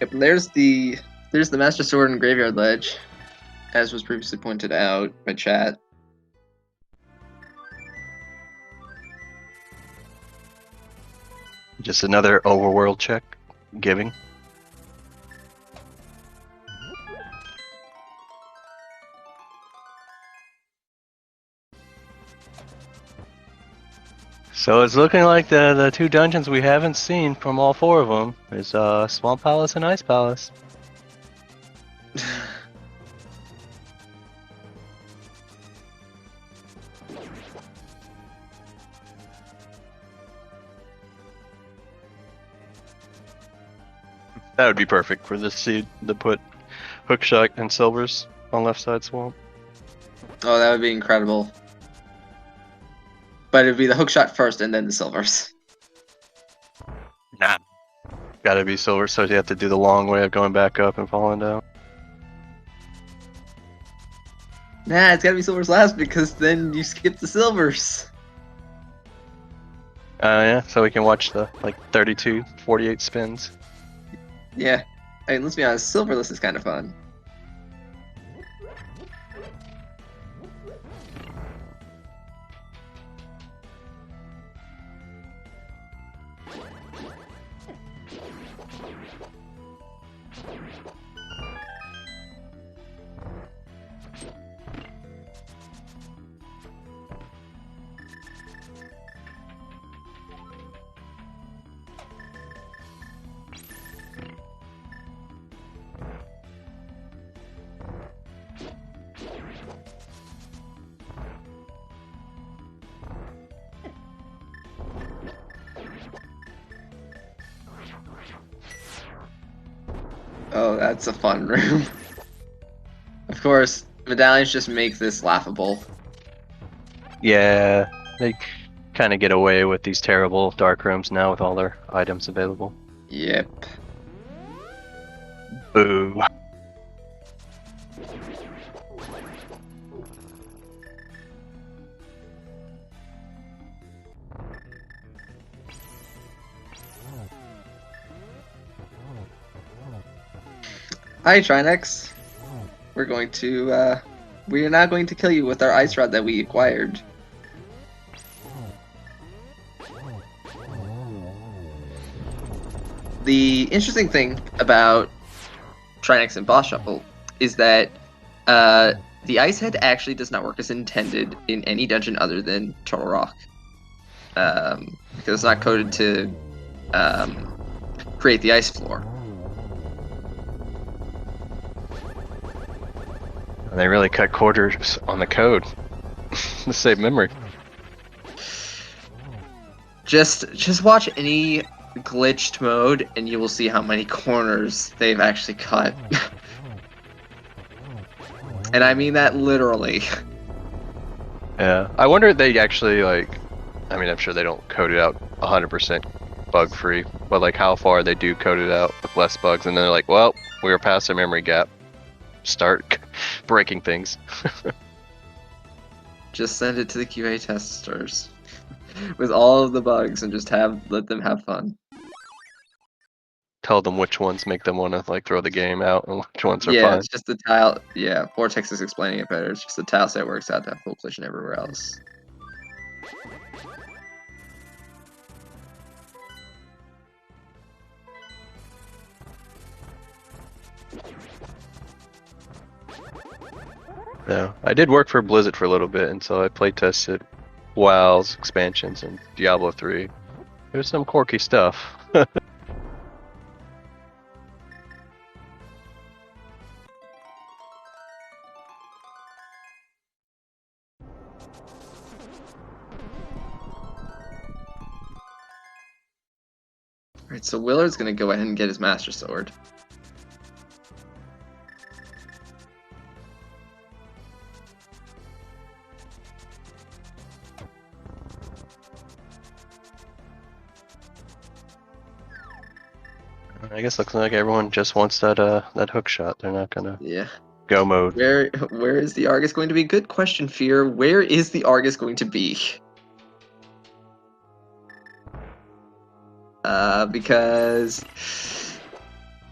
S1: Yep, and there's the Master Sword and Graveyard Ledge, as was previously pointed out by chat.
S2: Just another overworld check, giving. So it's looking like the 2 dungeons we haven't seen from all 4 of them is Swamp Palace and Ice Palace. That would be perfect for this seed to put Hookshot and Silvers on left side swamp.
S1: Oh, that would be incredible. But it'd be the Hookshot first and then the Silvers.
S2: Nah. Gotta be Silver, so you have to do the long way of going back up and falling down.
S1: Nah, it's gotta be Silvers last because then you skip the Silvers.
S2: Yeah, so we can watch the 32, 48 spins.
S1: Yeah. I mean, let's be honest, Silverless is kind of fun. Oh, that's a fun room. Of course, medallions just make this laughable.
S2: Yeah, kind of get away with these terrible dark rooms now with all their items available.
S1: Yep.
S2: Boo.
S1: Hi, Trinex. We're going to, we are now going to kill you with our ice rod that we acquired. The interesting thing about Trinex and Boss Shuffle is that the ice head actually does not work as intended in any dungeon other than Turtle Rock. Because it's not coded to create the ice floor.
S2: And they really cut quarters on the code to save memory.
S1: Just watch any glitched mode and you will see how many corners they've actually cut. And I mean that literally.
S2: Yeah, I wonder if they actually, like, I mean, I'm sure they don't code it out 100% bug free, but like how far they do code it out with less bugs, and then they're like, well, we were past the memory gap. Start breaking things.
S1: Just send it to the QA testers with all of the bugs and just let them have fun.
S2: Tell them which ones make them want to like throw the game out and which ones are
S1: Yeah,
S2: fine.
S1: it's just the tile. Yeah, Vortex is explaining it better. It's just the tile set works out to have full collision everywhere else.
S2: Yeah, I did work for Blizzard for a little bit, and so I play tested WoW's expansions and Diablo 3. There's some quirky stuff.
S1: Alright, so Willard's gonna go ahead and get his Master Sword.
S2: I guess looks like everyone just wants that that hook shot. They're not gonna
S1: Yeah.
S2: go mode.
S1: Where is the Argus going to be? Good question, Fear. Where is the Argus going to be? Because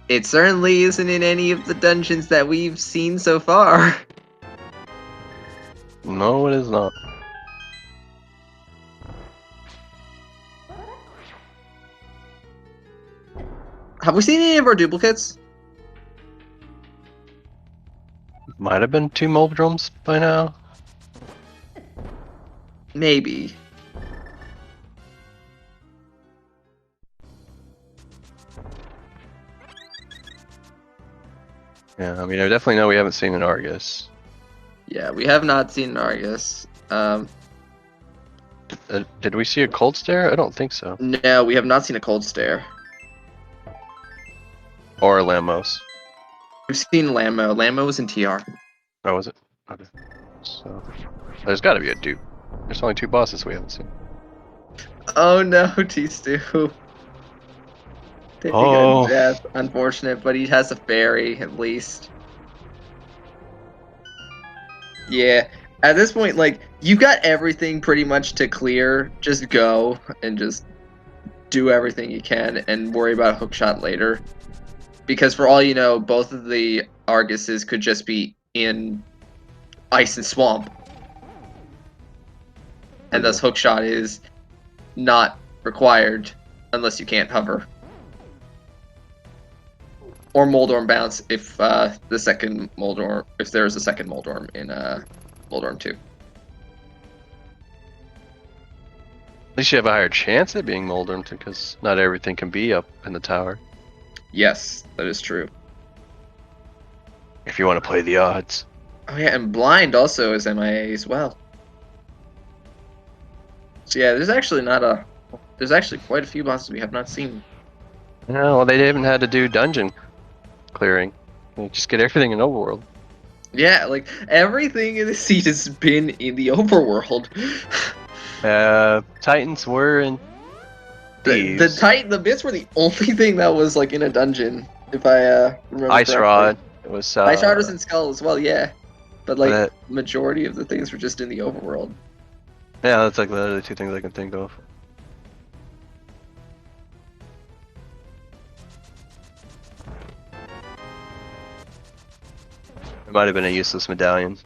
S1: it certainly isn't in any of the dungeons that we've seen so far.
S2: No, it is not.
S1: Have we seen any of our duplicates?
S2: Might have been 2 Moldrums by now.
S1: Maybe.
S2: Yeah, I mean, I definitely know we haven't seen an Argus.
S1: Yeah, we have not seen an Argus.
S2: Did we see a Cold Stare? I don't think so.
S1: No, we have not seen a Cold Stare.
S2: Or a Lamos.
S1: We've seen Lammo. Lammo was in TR.
S2: Oh, was it? Okay. So, there's gotta be a dupe. There's only 2 bosses we haven't seen.
S1: Oh no, T-Stew. Taking
S2: Oh.
S1: a death. Unfortunate, but he has a fairy, at least. Yeah, at this point, like, you got everything pretty much to clear. Just go and just do everything you can and worry about a hookshot later. Because for all you know, both of the Arguses could just be in ice and swamp. And thus hookshot is not required unless you can't hover. Or Moldorm bounce if the second Moldorm, if there is a second Moldorm in Moldorm 2.
S2: At least you have a higher chance at being Moldorm because not everything can be up in the tower.
S1: Yes, that is true.
S2: If you want to play the odds.
S1: Oh yeah, and Blind also is MIA as well. So yeah, there's actually quite a few bosses we have not seen.
S2: No, well, they haven't had to do dungeon clearing. They just get everything in overworld.
S1: Yeah, like everything in the seat has been in the overworld.
S2: Titans were in thieves.
S1: The bits were the only thing that was like in a dungeon, if I remember
S2: Ice
S1: correctly.
S2: Rod. It was
S1: Ice Rod was in Skull as well, yeah. But like
S2: that,
S1: majority of the things were just in the overworld.
S2: yeah, that's like the other two things I can think of. It might have been a useless medallion.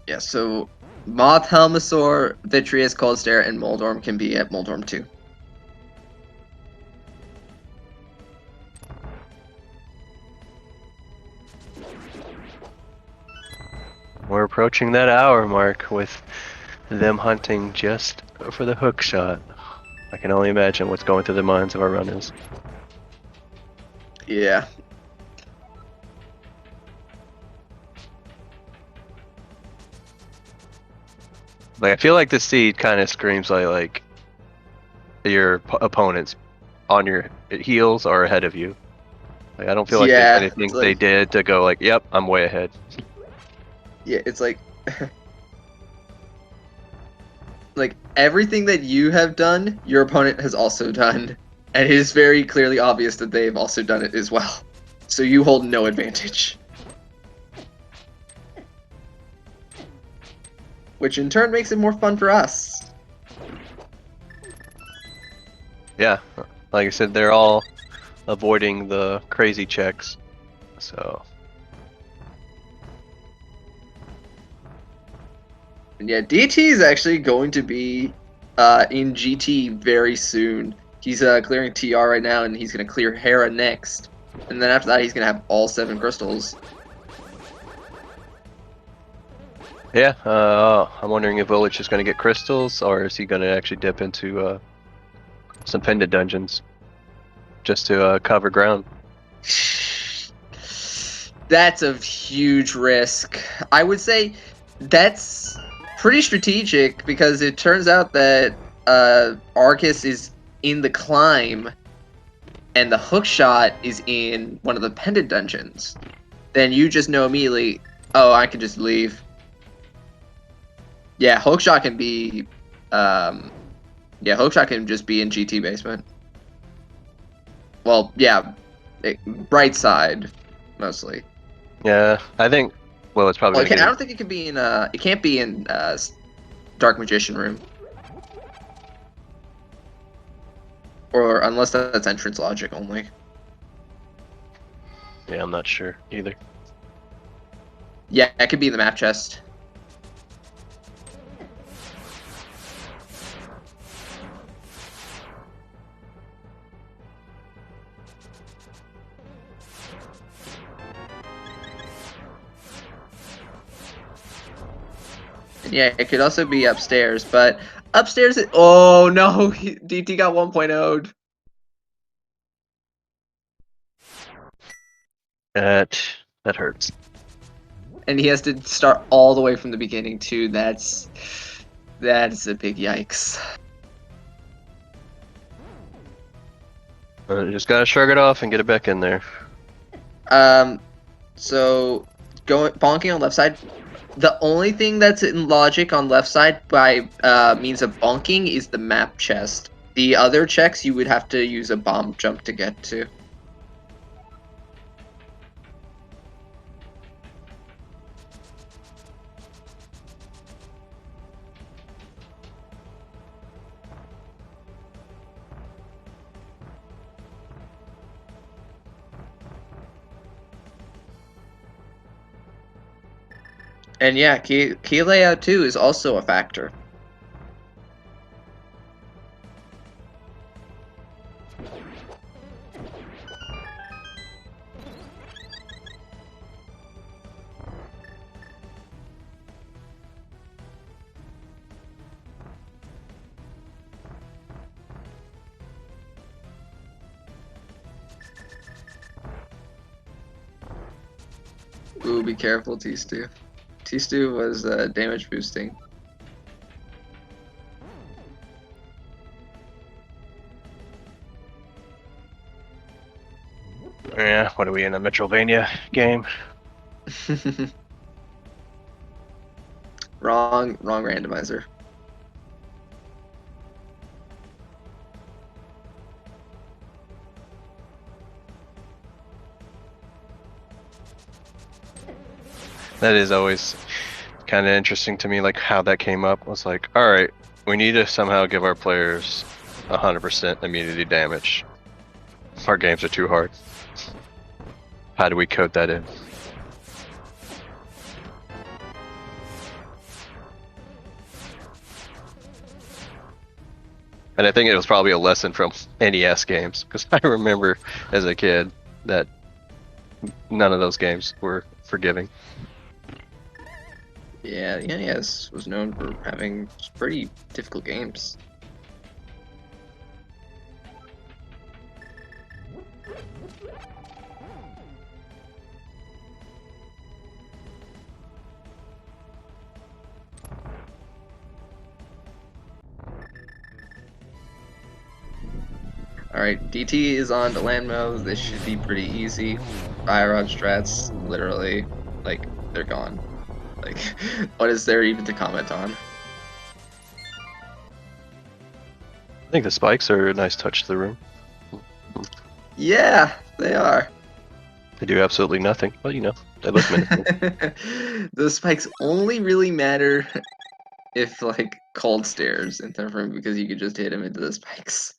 S1: Yeah, so Moth, Helmasaur, Vitreous, Cold Stare, and Moldorm can be at Moldorm 2.
S2: We're approaching that hour mark with them hunting just for the hook shot. I can only imagine what's going through the minds of our runners.
S1: Yeah.
S2: Like, I feel like the seed kind of screams like your opponents on your heels or ahead of you. Like, I don't feel like there's
S1: Yeah,
S2: anything
S1: it's like,
S2: they did to go like, yep, I'm way ahead.
S1: yeah, it's like like everything that you have done, your opponent has also done. And it is very clearly obvious that they've also done it as well. So you hold no advantage. Which in turn makes it more fun for us.
S2: Yeah, like I said, they're all avoiding the crazy checks. So
S1: And yeah, DT is actually going to be in GT very soon. He's clearing TR right now, and he's going to clear Hera next. And then after that, he's going to have all 7 crystals.
S2: yeah, I'm wondering if Village is going to get crystals, or is he going to actually dip into some pendant dungeons just to cover ground.
S1: That's a huge risk. I would say that's pretty strategic because it turns out that Arcus is in the climb and the hookshot is in one of the pendant dungeons. Then you just know immediately, oh, I can just leave. Yeah, hookshot can be hookshot can just be in GT basement. Well, yeah, right side mostly.
S2: Yeah, I think. Well, it's probably.
S1: Well, I don't think it can be in. It can't be in Dark Magician room, or unless that's entrance logic only.
S2: Yeah, I'm not sure either.
S1: Yeah, it could be in the map chest. And yeah, it could also be upstairs, but upstairs. Oh no, DT got 1.0'd.
S2: That hurts.
S1: And he has to start all the way from the beginning too. That's a big yikes.
S2: You just gotta shrug it off and get it back in there.
S1: So bonking on left side. The only thing that's in logic on left side by means of bonking is the map chest. The other checks you would have to use a bomb jump to get to. And yeah, key layout too is also a factor. Ooh, be careful, T-Stew. T-Stew was damage boosting.
S2: Yeah, what are we in, a Metrovania game?
S1: Wrong randomizer.
S2: That is always kind of interesting to me, like how that came up. I was like, all right, we need to somehow give our players 100% immunity damage. Our games are too hard. How do we code that in? And I think it was probably a lesson from NES games, because I remember as a kid that none of those games were forgiving.
S1: Yeah, the NES was known for having pretty difficult games. Alright, DT is on to land mode. This should be pretty easy. Fire rod strats, literally, like, they're gone. Like, what is there even to comment on?
S2: I think the spikes are a nice touch to the room.
S1: Yeah, they are.
S2: They do absolutely nothing, but you know, they look menacing.
S1: Those spikes only really matter if, like, cold stares in the room, because you could just hit him into the spikes.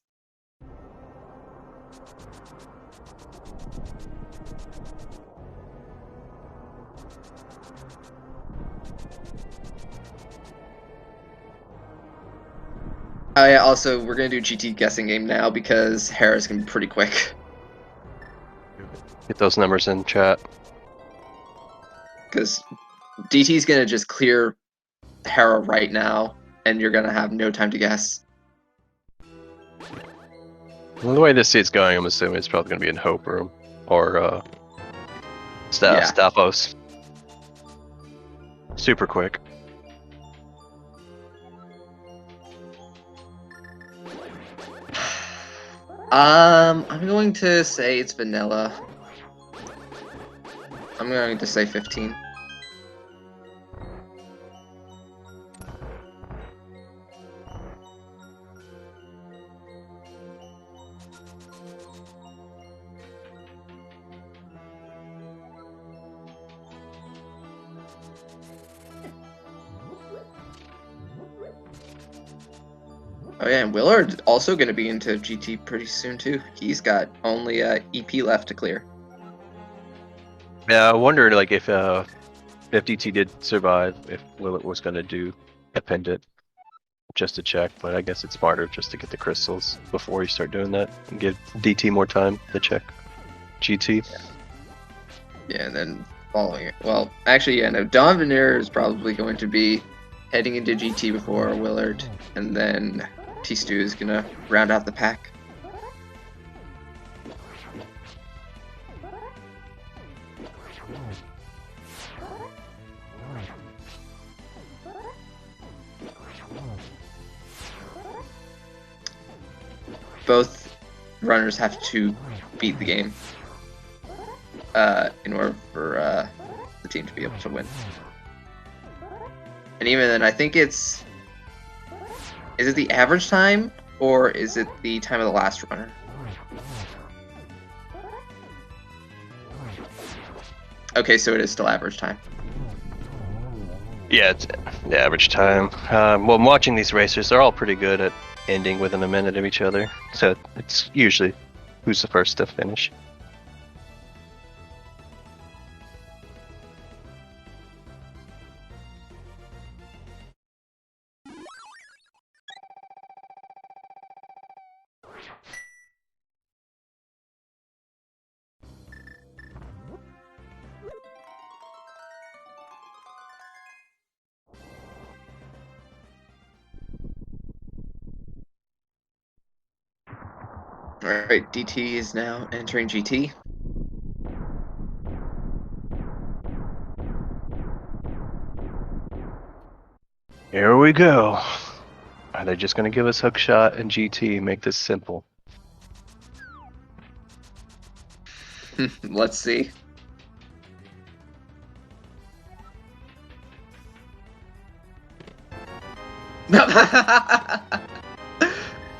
S1: Oh yeah, also, we're gonna do GT guessing game now because Harris can be pretty quick.
S2: Get those numbers in chat.
S1: Because DT's gonna just clear Hera right now, and you're gonna have no time to guess.
S2: Well, the way this seat's going, I'm assuming it's probably going to be in Hope Room or Stavos. Super quick.
S1: I'm going to say it's vanilla. I'm going to say 15. Oh yeah, and Willard also going to be into GT pretty soon too. He's got only EP left to clear.
S2: Yeah, I wondered like if DT did survive, if Willett was going to do a pendant just to check, but I guess it's smarter just to get the crystals before you start doing that and give DT more time to check GT.
S1: Yeah, and then following it. Well, actually, yeah, no, Don Veneer is probably going to be heading into GT before Willard, and then T-Stu is going to round out the pack. Both runners have to beat the game in order for the team to be able to win. And even then, I think it's... Is it the average time, or is it the time of the last runner? Okay, so it is still average time.
S2: Yeah, it's the average time. Well, I'm watching these racers. They're all pretty good at ending within a minute of each other. So it's usually who's the first to finish.
S1: Alright, DT is now entering GT.
S2: Here we go. Are they just going to give us hookshot and GT, make this simple?
S1: Let's see.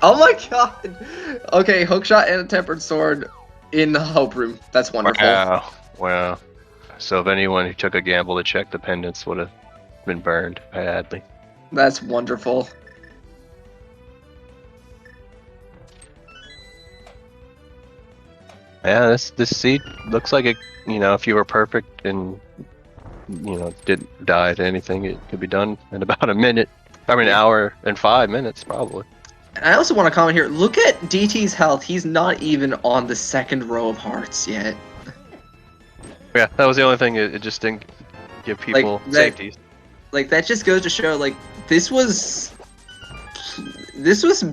S1: Oh my god! Okay, hookshot and a tempered sword in the Hope Room. That's wonderful.
S2: Wow. Wow. So if anyone who took a gamble to check the pendants would have been burned badly.
S1: That's wonderful.
S2: Yeah, this seed looks like it. You know, if you were perfect and didn't die to anything, it could be done in about a minute. I mean, an hour and 5 minutes probably.
S1: And I also want to comment here. Look at DT's health. He's not even on the second row of hearts yet.
S2: Yeah, that was the only thing. It just didn't give people safety.
S1: Like that just goes to show, like this was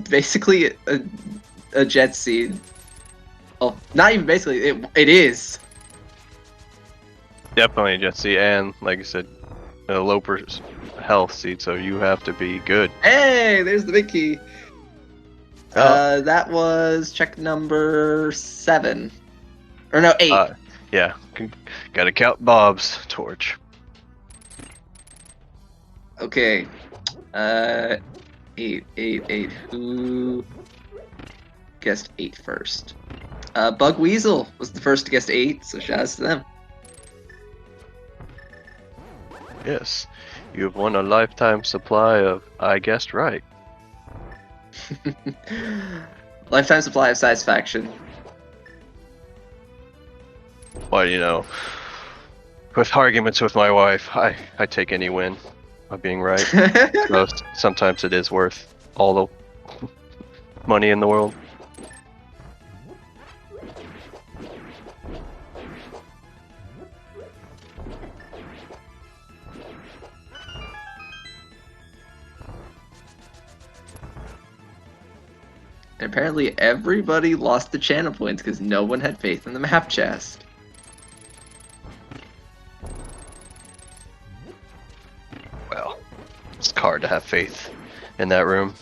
S1: basically a jet seed. Oh, not even basically. It is.
S2: Definitely jet seed, and like I said, Loper's health seed. So you have to be good.
S1: Hey, there's the big key.
S2: Oh.
S1: That was check number 7, or no 8.
S2: Yeah, gotta count Bob's torch.
S1: Okay. 8. Who guessed 8 first? Bug Weasel was the first to guess 8, so shout outs to them.
S2: Yes, you have won a lifetime supply of I guessed right.
S1: Lifetime supply of satisfaction.
S2: Well, with arguments with my wife, I take any win by being right. So sometimes it is worth all the money in the world.
S1: And apparently everybody lost the channel points because no one had faith in the map chest.
S2: Well, it's hard to have faith in that room.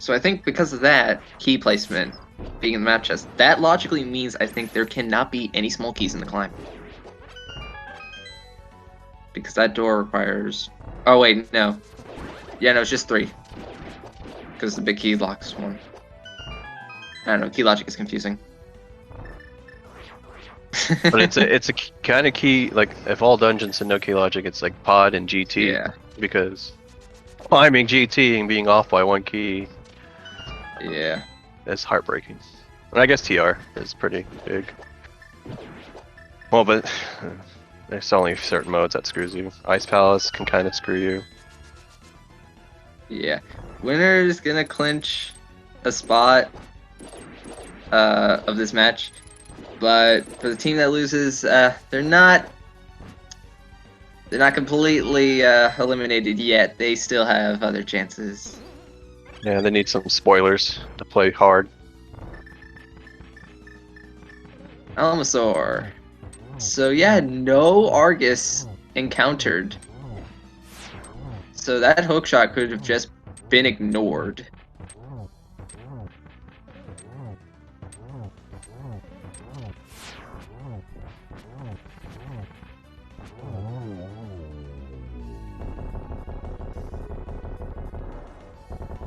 S1: So I think because of that, key placement being in the map chest, that logically means I think there cannot be any small keys in the climb. Because that door requires... Oh wait, no. Yeah, no, it's just 3. Because the big key locks 1. I don't know, key logic is confusing.
S2: But it's a kind of key, like if all dungeons and no key logic, it's like pod and GT.
S1: Yeah.
S2: Because climbing GT and being off by 1 key.
S1: Yeah.
S2: That's heartbreaking. And I guess TR is pretty big. Well, but there's only certain modes that screws you. Ice Palace can kind of screw you.
S1: Yeah. Winner's gonna clinch a spot of this match. But for the team that loses, they're not completely eliminated yet. They still have other chances.
S2: Yeah, they need some spoilers to play hard.
S1: Almasaur. So yeah, no Argus encountered. So that hookshot could have just been ignored.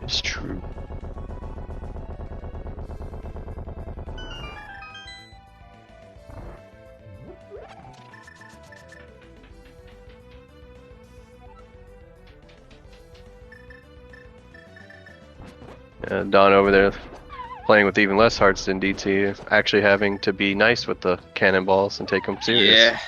S2: It's true. Don over there playing with even less hearts than DT, actually having to be nice with the cannonballs and take them serious.
S1: Yeah.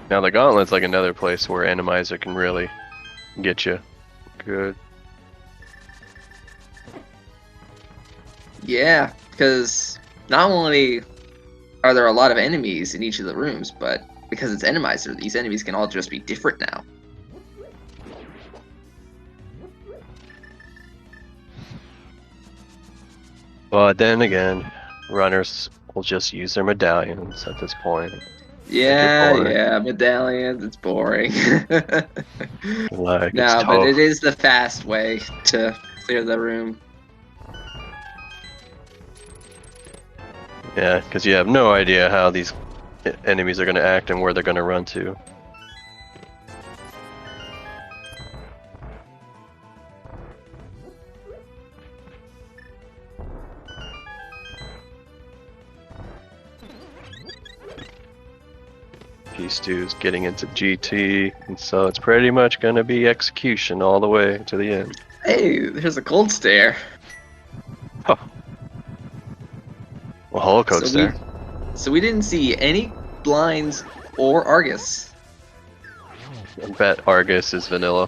S2: Now the Gauntlet's like another place where Randomizer can really get you good.
S1: Yeah, because not only are there a lot of enemies in each of the rooms, but because it's Randomizer, these enemies can all just be different now.
S2: But then again, runners will just use their medallions at this point.
S1: Yeah, medallions, it's boring.
S2: Like, it's
S1: No, but
S2: tough.
S1: it is the fast way to clear the room.
S2: Yeah, because you have no idea how these enemies are going to act and where they're going to run to. P-Stew's getting into GT, and so it's pretty much going to be execution all the way to the end.
S1: Hey, there's a gold stare.
S2: Huh. Well, Holocaust there.
S1: So we didn't see any blinds or Argus,
S2: I bet Argus is vanilla.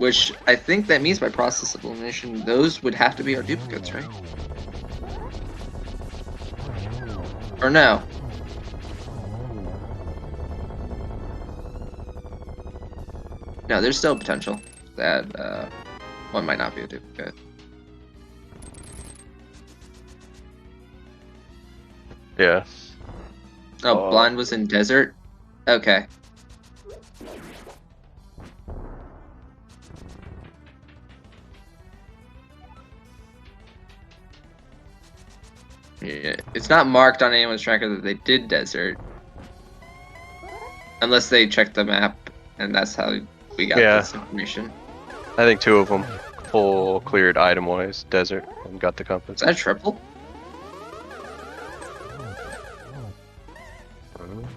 S1: which I think that means by process of elimination, those would have to be our duplicates, right? Or no? No, there's still potential that one might not be a duplicate.
S2: Yeah.
S1: Oh, blind was in desert? Okay. Yeah, it's not marked on anyone's tracker that they did desert. Unless they checked the map, and that's how we got this information.
S2: I think 2 of them full cleared item-wise, desert, and got the compass.
S1: Is that a triple?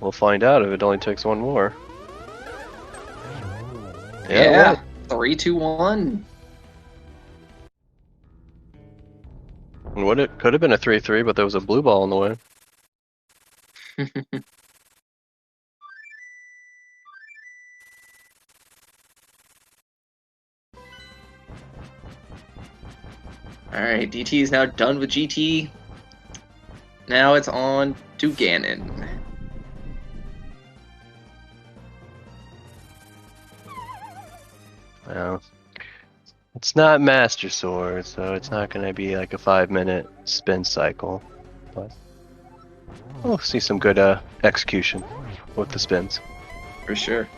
S2: We'll find out if it only takes 1 more.
S1: Yeah. 3, 2, 1.
S2: And what it could have been a 3-3, but there was a blue ball in the way.
S1: Alright, DT is now done with GT. Now it's on to Ganon.
S2: Well, it's not Master Sword, so it's not going to be like a 5-minute spin cycle. But we'll see some good execution with the spins.
S1: For sure.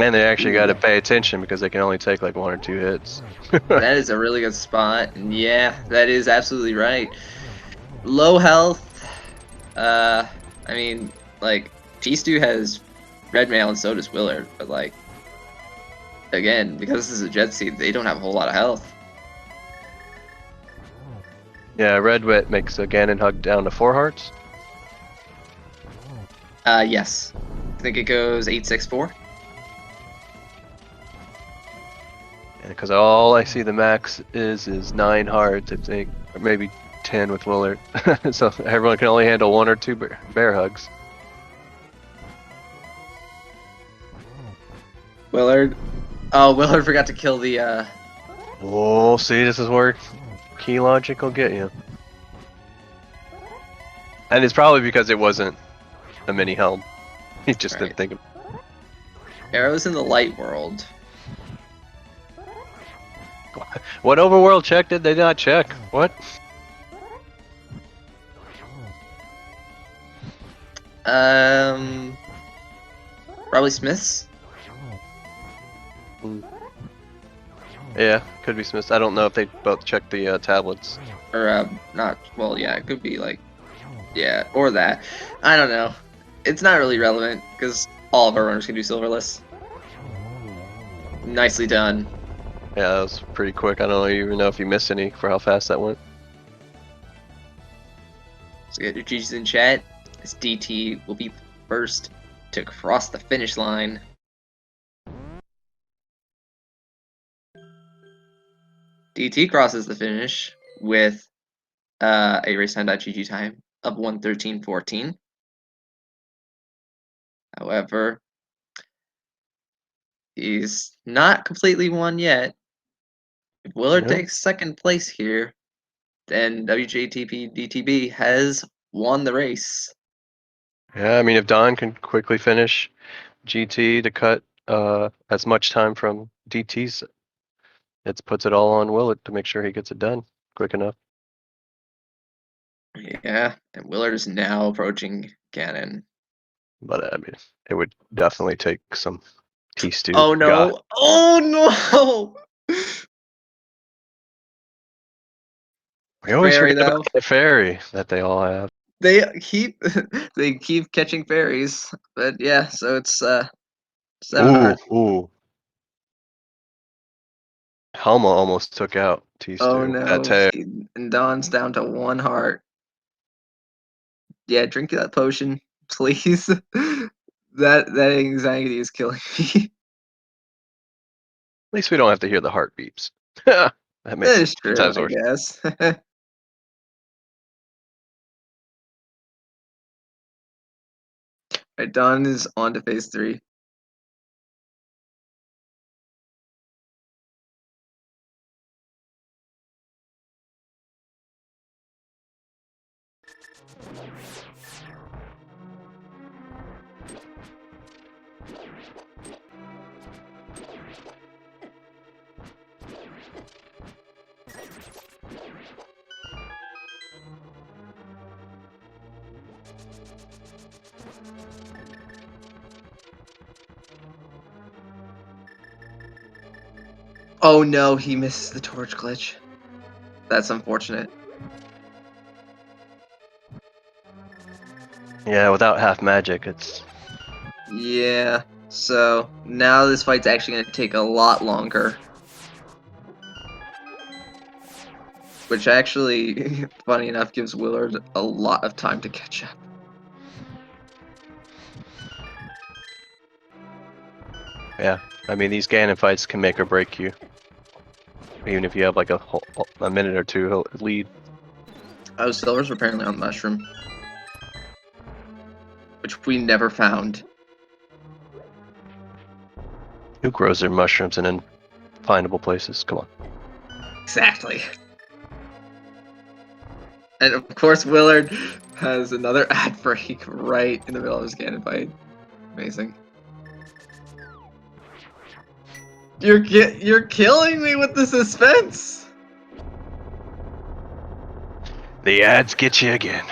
S2: And they actually got to pay attention because they can only take like 1 or 2 hits.
S1: That is a really good spot. And yeah, that is absolutely right. Low health. I mean, like, T-Stew has red mail and so does Willard, but like, again, because this is a Jet Seed, they don't have a whole lot of health.
S2: Yeah, Red Wit makes a Ganon hug down to 4 hearts.
S1: Yes. I think it goes 864.
S2: Because all I see the max is 9 hearts, I think, or maybe 10 with Willard. So everyone can only handle 1 or 2 bear hugs.
S1: Willard. Oh, Willard forgot to kill the,
S2: Oh, see, this is where key logic will get you. And it's probably because it wasn't a mini helm. He just didn't think of
S1: Arrows in the light world.
S2: What overworld check did they not check? What?
S1: Probably Smith's.
S2: Yeah, could be Smiths. I don't know if they both checked the tablets.
S1: Or, not, well, yeah, it could be like, yeah, or that. I don't know. It's not really relevant, because all of our runners can do silverless. Nicely done.
S2: Yeah, that was pretty quick. I don't even know if you missed any for how fast that went.
S1: So get your GG's in chat. This DT will be first to cross the finish line. DT crosses the finish with a racetime.gg time of 1:13.14. However, he's not completely won yet. If Willard takes second place here, then WJPDTB has won the race.
S2: Yeah, I mean, if Don can quickly finish GT to cut as much time from DT's. It puts it all on Willard to make sure he gets it done quick enough.
S1: Yeah, and Willard is now approaching Ganon.
S2: But I mean, it would definitely take some T-Stew.
S1: Oh no! Oh no!
S2: We always
S1: Fairy,
S2: forget
S1: though.
S2: about the fairy that they all have.
S1: They keep catching fairies, but yeah, so it's 700.
S2: Ooh. Helma almost took out T-Stew.
S1: Oh
S2: That
S1: no!
S2: tail.
S1: And Don's down to 1 heart. Yeah, drink that potion, please. that anxiety is killing me.
S2: At least we don't have to hear the heart beeps. That makes
S1: That
S2: it
S1: is
S2: 10
S1: true,
S2: times
S1: I
S2: worse.
S1: guess. Alright, Don is on to phase 3. Oh no, he misses the torch glitch. That's unfortunate.
S2: Yeah, without half magic, it's...
S1: Yeah, so now this fight's actually going to take a lot longer. Which actually, funny enough, gives Willard a lot of time to catch up.
S2: Yeah, I mean, these Ganon fights can make or break you. Even if you have like a minute or two, he'll lead.
S1: Oh, Silver's apparently on Mushroom. Which we never found.
S2: Who grows their mushrooms in findable places? Come on.
S1: Exactly. And of course, Willard has another ad break right in the middle of his Ganon fight. Amazing. You're killing me with the suspense.
S2: The ads get you again.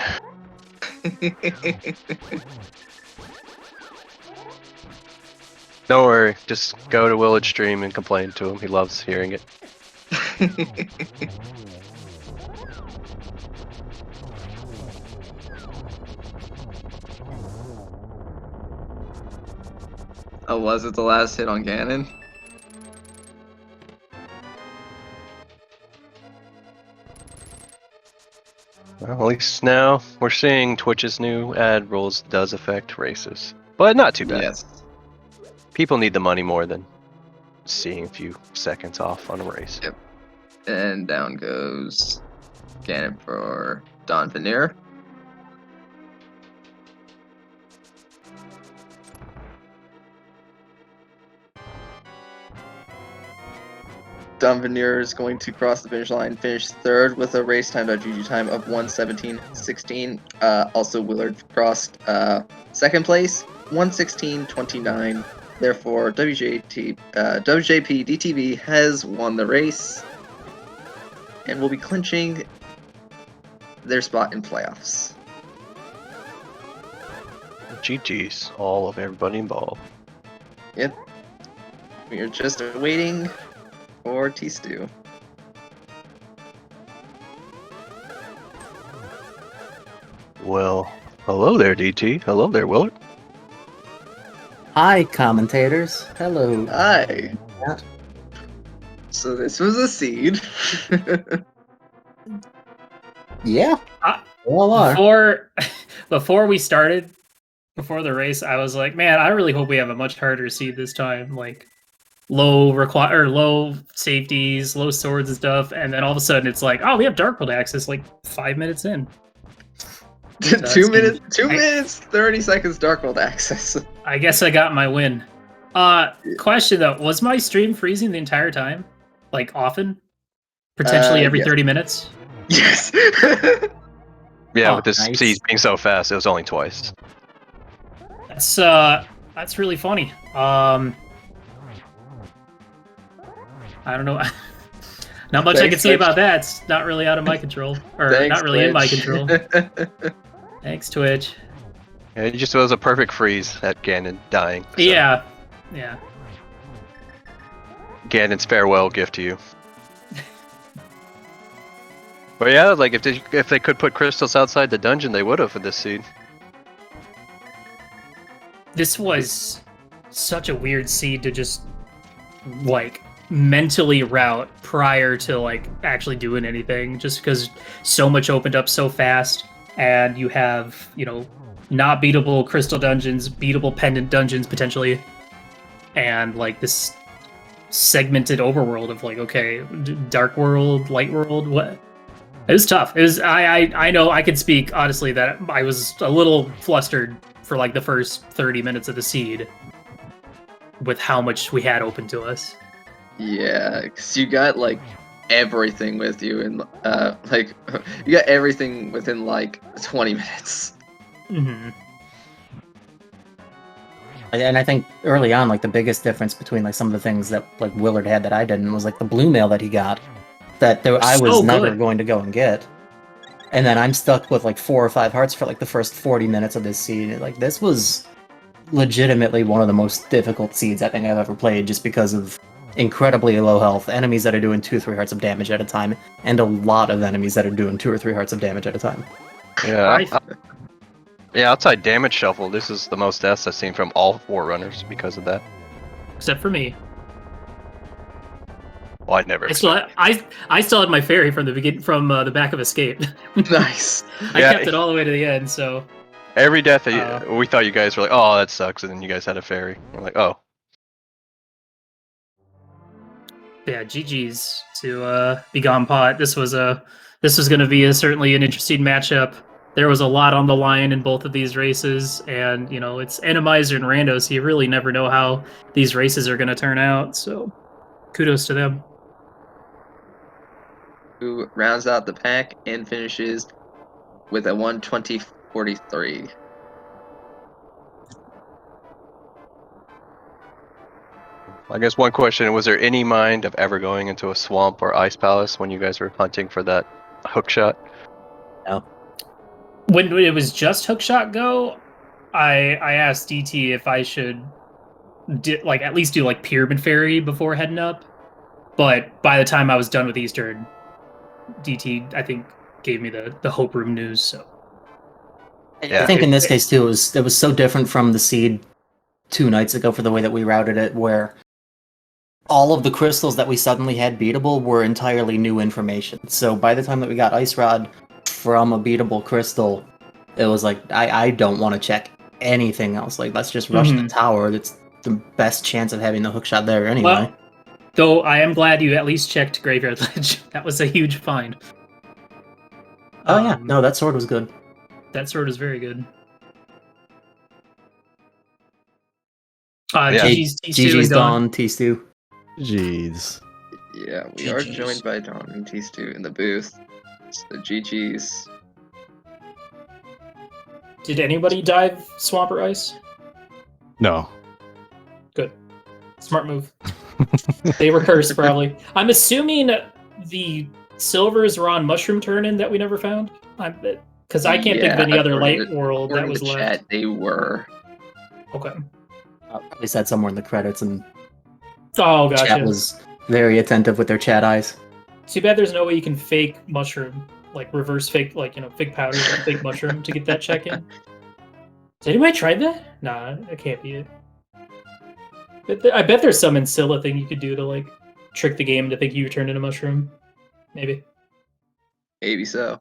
S2: Don't worry, just go to Willard's stream and complain to him. He loves hearing it.
S1: Oh, was it the last hit on Ganon?
S2: Well, at least now we're seeing Twitch's new ad rules does affect races. But not too bad.
S1: Yes.
S2: People need the money more than seeing a few seconds off on a race.
S1: Yep. And down goes Ganon for Don Veneer. Don Veneer is going to cross the finish line, finish 3rd with a race time.gg time of 1:17.16. Also, Willard crossed 2nd place, 1:16.29. Therefore, WJPDTB has won the race and will be clinching their spot in playoffs.
S2: GG's, all of everybody involved.
S1: Yep. We are just waiting for T-Stew.
S2: Well, hello there, DT. Hello there, Willard.
S3: Hi, commentators. Hello.
S1: Hi.
S3: Yeah.
S1: So this was a seed.
S3: Yeah. They all are.
S4: Before we started, before the race, I was like, man, I really hope we have a much harder seed this time. Like low safeties, low swords and stuff. And then all of a sudden it's like, oh, we have Dark World access like 5 minutes in. So
S1: 2 minutes, 30 seconds Dark World access.
S4: I guess I got my win. Question though, was my stream freezing the entire time? Like often? Potentially every
S1: yes.
S4: 30 minutes?
S1: Yes.
S2: Yeah,
S3: Oh,
S2: with this
S3: nice.
S2: siege being so fast, it was only twice.
S4: That's really funny. I don't know. Not much I can say about that. It's not really out of my control, or
S1: Thanks,
S4: not really in my
S1: Twitch.
S4: control. Thanks, Twitch.
S2: Yeah, it just was a perfect freeze at Ganon dying. So.
S4: Yeah.
S2: Ganon's farewell gift to you. But yeah, like if they could put crystals outside the dungeon, they would have for this seed.
S4: This was such a weird seed to just like mentally route prior to like actually doing anything, just because so much opened up so fast, and you have, you know, not beatable crystal dungeons, beatable pendant dungeons potentially, and like this segmented overworld of like, okay, dark world, light world, what? It was tough. It was. I know I could speak honestly that I was a little flustered for like the first 30 minutes of the seed with how much we had open to us.
S1: Yeah, because you got like everything with you, and like you got everything within like 20 minutes.
S4: Mm-hmm.
S3: And I think early on, like the biggest difference between like some of the things that like Willard had that I didn't was like the blue mail that he got, that I was never going to go and get, and then I'm stuck with like 4 or 5 hearts for like the first 40 minutes of this seed. Like this was legitimately one of the most difficult seeds I think I've ever played, just because of incredibly low health enemies that are doing 2 or 3 hearts of damage at a time, and a lot of enemies that are doing 2 or 3 hearts of damage at a time.
S2: Yeah. Yeah, outside damage shuffle, this is the most deaths I've seen from all 4 runners because of that.
S4: Except for me.
S2: Well, I'd never.
S4: I still had my fairy from the beginning, from the back of Escape.
S1: Nice.
S4: I kept it all the way to the end, so.
S2: Every death, we thought you guys were like, "Oh, that sucks," and then you guys had a fairy. We're like, "Oh."
S4: Yeah, GG's to Begone Pot. This was going to be certainly an interesting matchup. There was a lot on the line in both of these races, and you know it's Randomizer and Rando, so you really never know how these races are going to turn out. So, kudos to them.
S1: Who rounds out the pack and finishes with a 120-43.
S2: I guess one question: was there any mind of ever going into a swamp or ice palace when you guys were hunting for that hook shot?
S3: No.
S4: When it was just hookshot go, I asked DT if I should at least do like Pyramid Fairy before heading up. But by the time I was done with Eastern, DT I think gave me the Hope Room news. So
S3: yeah. I think in this case too, it was so different from the seed 2 nights ago for the way that we routed it, where all of the crystals that we suddenly had beatable were entirely new information. So by the time that we got Ice Rod from a beatable crystal, it was like, I don't want to check anything else. Like, let's just rush the tower. That's the best chance of having the hookshot there anyway.
S4: Well, though I am glad you at least checked Graveyard Ledge. That was a huge find.
S3: Oh yeah, no, that sword was good.
S4: That sword is very good.
S2: Yeah.
S4: GG's
S3: Dawn, T-Stew.
S5: Jeez.
S1: Yeah, we are joined by Dawn and T-Stew in the booth. So GG's.
S4: Did anybody dive Swamp or Ice?
S5: No.
S4: Good. Smart move. They were cursed, probably. I'm assuming the silvers were on Mushroom Turn-In that we never found. Because I can't think of any other light world that was left.
S1: Chat, they were.
S4: Okay.
S3: Probably said somewhere in the credits, and
S4: gotcha.
S3: Chat was very attentive with their chat eyes.
S4: Too bad there's no way you can fake mushroom, like reverse fake, like, you know, fake powder, fake mushroom to get that check in. Has anybody tried that? Nah, that can't be it. I bet there's some Ancilla thing you could do to like trick the game to think you turned into mushroom. Maybe.
S1: Maybe so.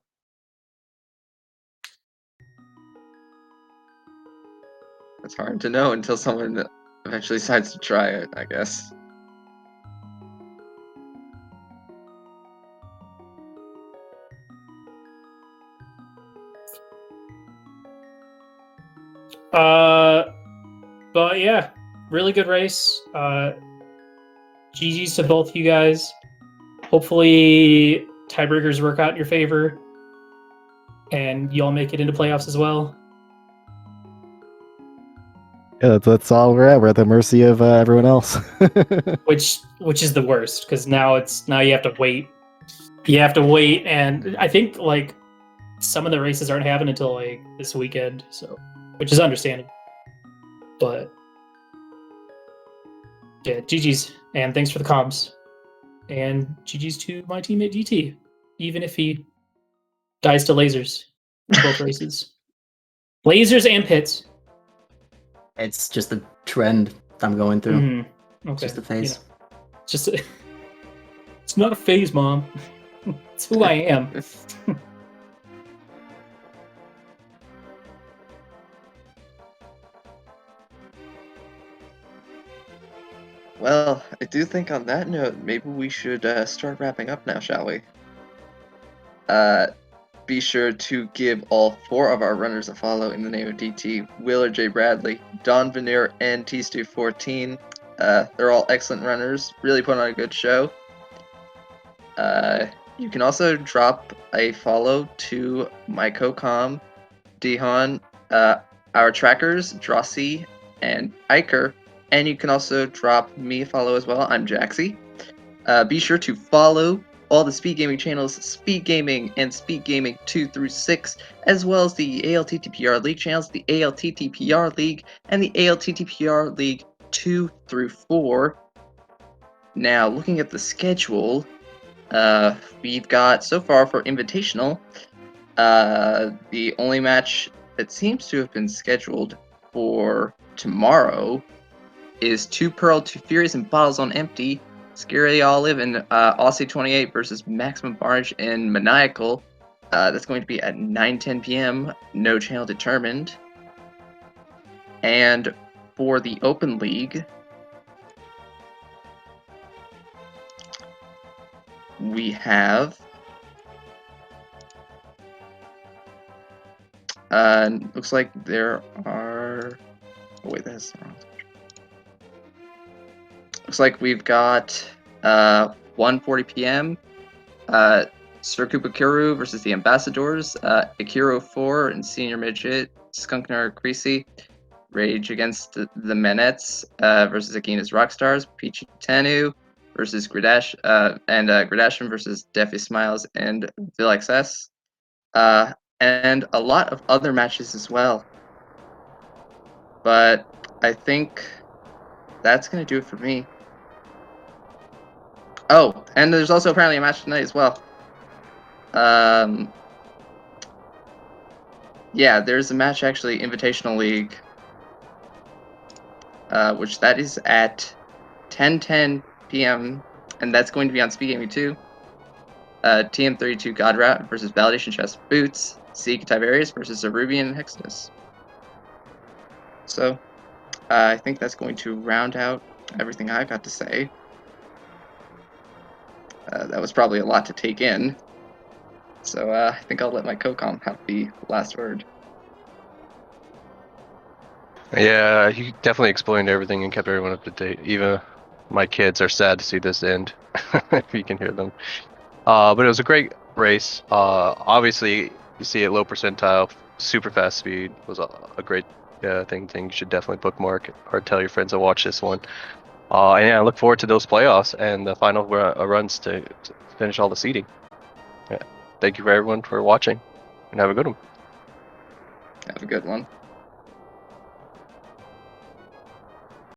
S1: It's hard to know until someone eventually decides to try it, I guess.
S4: But yeah, really good race. GG's to both you guys. Hopefully tiebreakers work out in your favor, and y'all make it into playoffs as well.
S5: Yeah, that's all we're at. We're at the mercy of everyone else.
S4: which is the worst because now you have to wait. You have to wait, and I think like some of the races aren't happening until like this weekend, so which is understandable. But yeah, GG's, and thanks for the comms, and GG's to my teammate DT, even if he dies to lasers in both races, lasers and pits.
S3: It's just a trend I'm going through.
S4: Mm-hmm. Okay,
S3: It's just a phase.
S4: You know, it's just it's not a phase, Mom. It's who I am.
S1: Well, I do think on that note, maybe we should start wrapping up now, shall we? Be sure to give all 4 of our runners a follow in the name of DT, Wheeler J. Bradley, Don Veneer, and T-Stu14. They're all excellent runners, really put on a good show. You can also drop a follow to my co-com, Dihan, our trackers, Drossi, and Iker, and you can also drop me a follow as well. I'm Jaxie. Be sure to follow all the Speed Gaming channels, Speed Gaming and Speed Gaming 2 through 6, as well as the ALTTPR League channels, the ALTTPR League, and the ALTTPR League 2 through 4. Now, looking at the schedule, we've got, so far for Invitational, the only match that seems to have been scheduled for tomorrow is 2 Pearl, 2 Furious, and Bottles on Empty. Scary Olive and Aussie 28 versus Maximum Barge and Maniacal. That's going to be at 9:10 p.m. No channel determined. And for the Open League, we have looks like there are. Oh wait, that's wrong. Looks like we've got 1:40 p.m. Surkubakiru versus the Ambassadors, Akiro 4 and Senior Midget, Skunknar Creasy, Rage against the Menettes versus Agina's Rockstars, Peachy Tanu versus Gradash, and Gradashian versus Deafy Smiles and VilXS, and a lot of other matches as well. But I think that's going to do it for me. Oh, and there's also apparently a match tonight as well. Yeah, there's a match actually, Invitational League, which that is at 10:10 p.m. and that's going to be on Speed Gaming 2. TM32 Godrat versus Validation Chest Boots, Zeke Tiberius versus Arubian and Hexness. So, I think that's going to round out everything I've got to say. That was probably a lot to take in. So I think I'll let my co-com have the last word.
S2: Yeah, you definitely explained everything and kept everyone up to date. Even my kids are sad to see this end, if you can hear them. But it was a great race. Obviously, you see it low percentile, super fast speed was a great thing you should definitely bookmark or tell your friends to watch this one. And yeah, I look forward to those playoffs and the final runs to finish all the seeding. Yeah. Thank you for everyone for watching, and have a good one.
S1: Have a good one.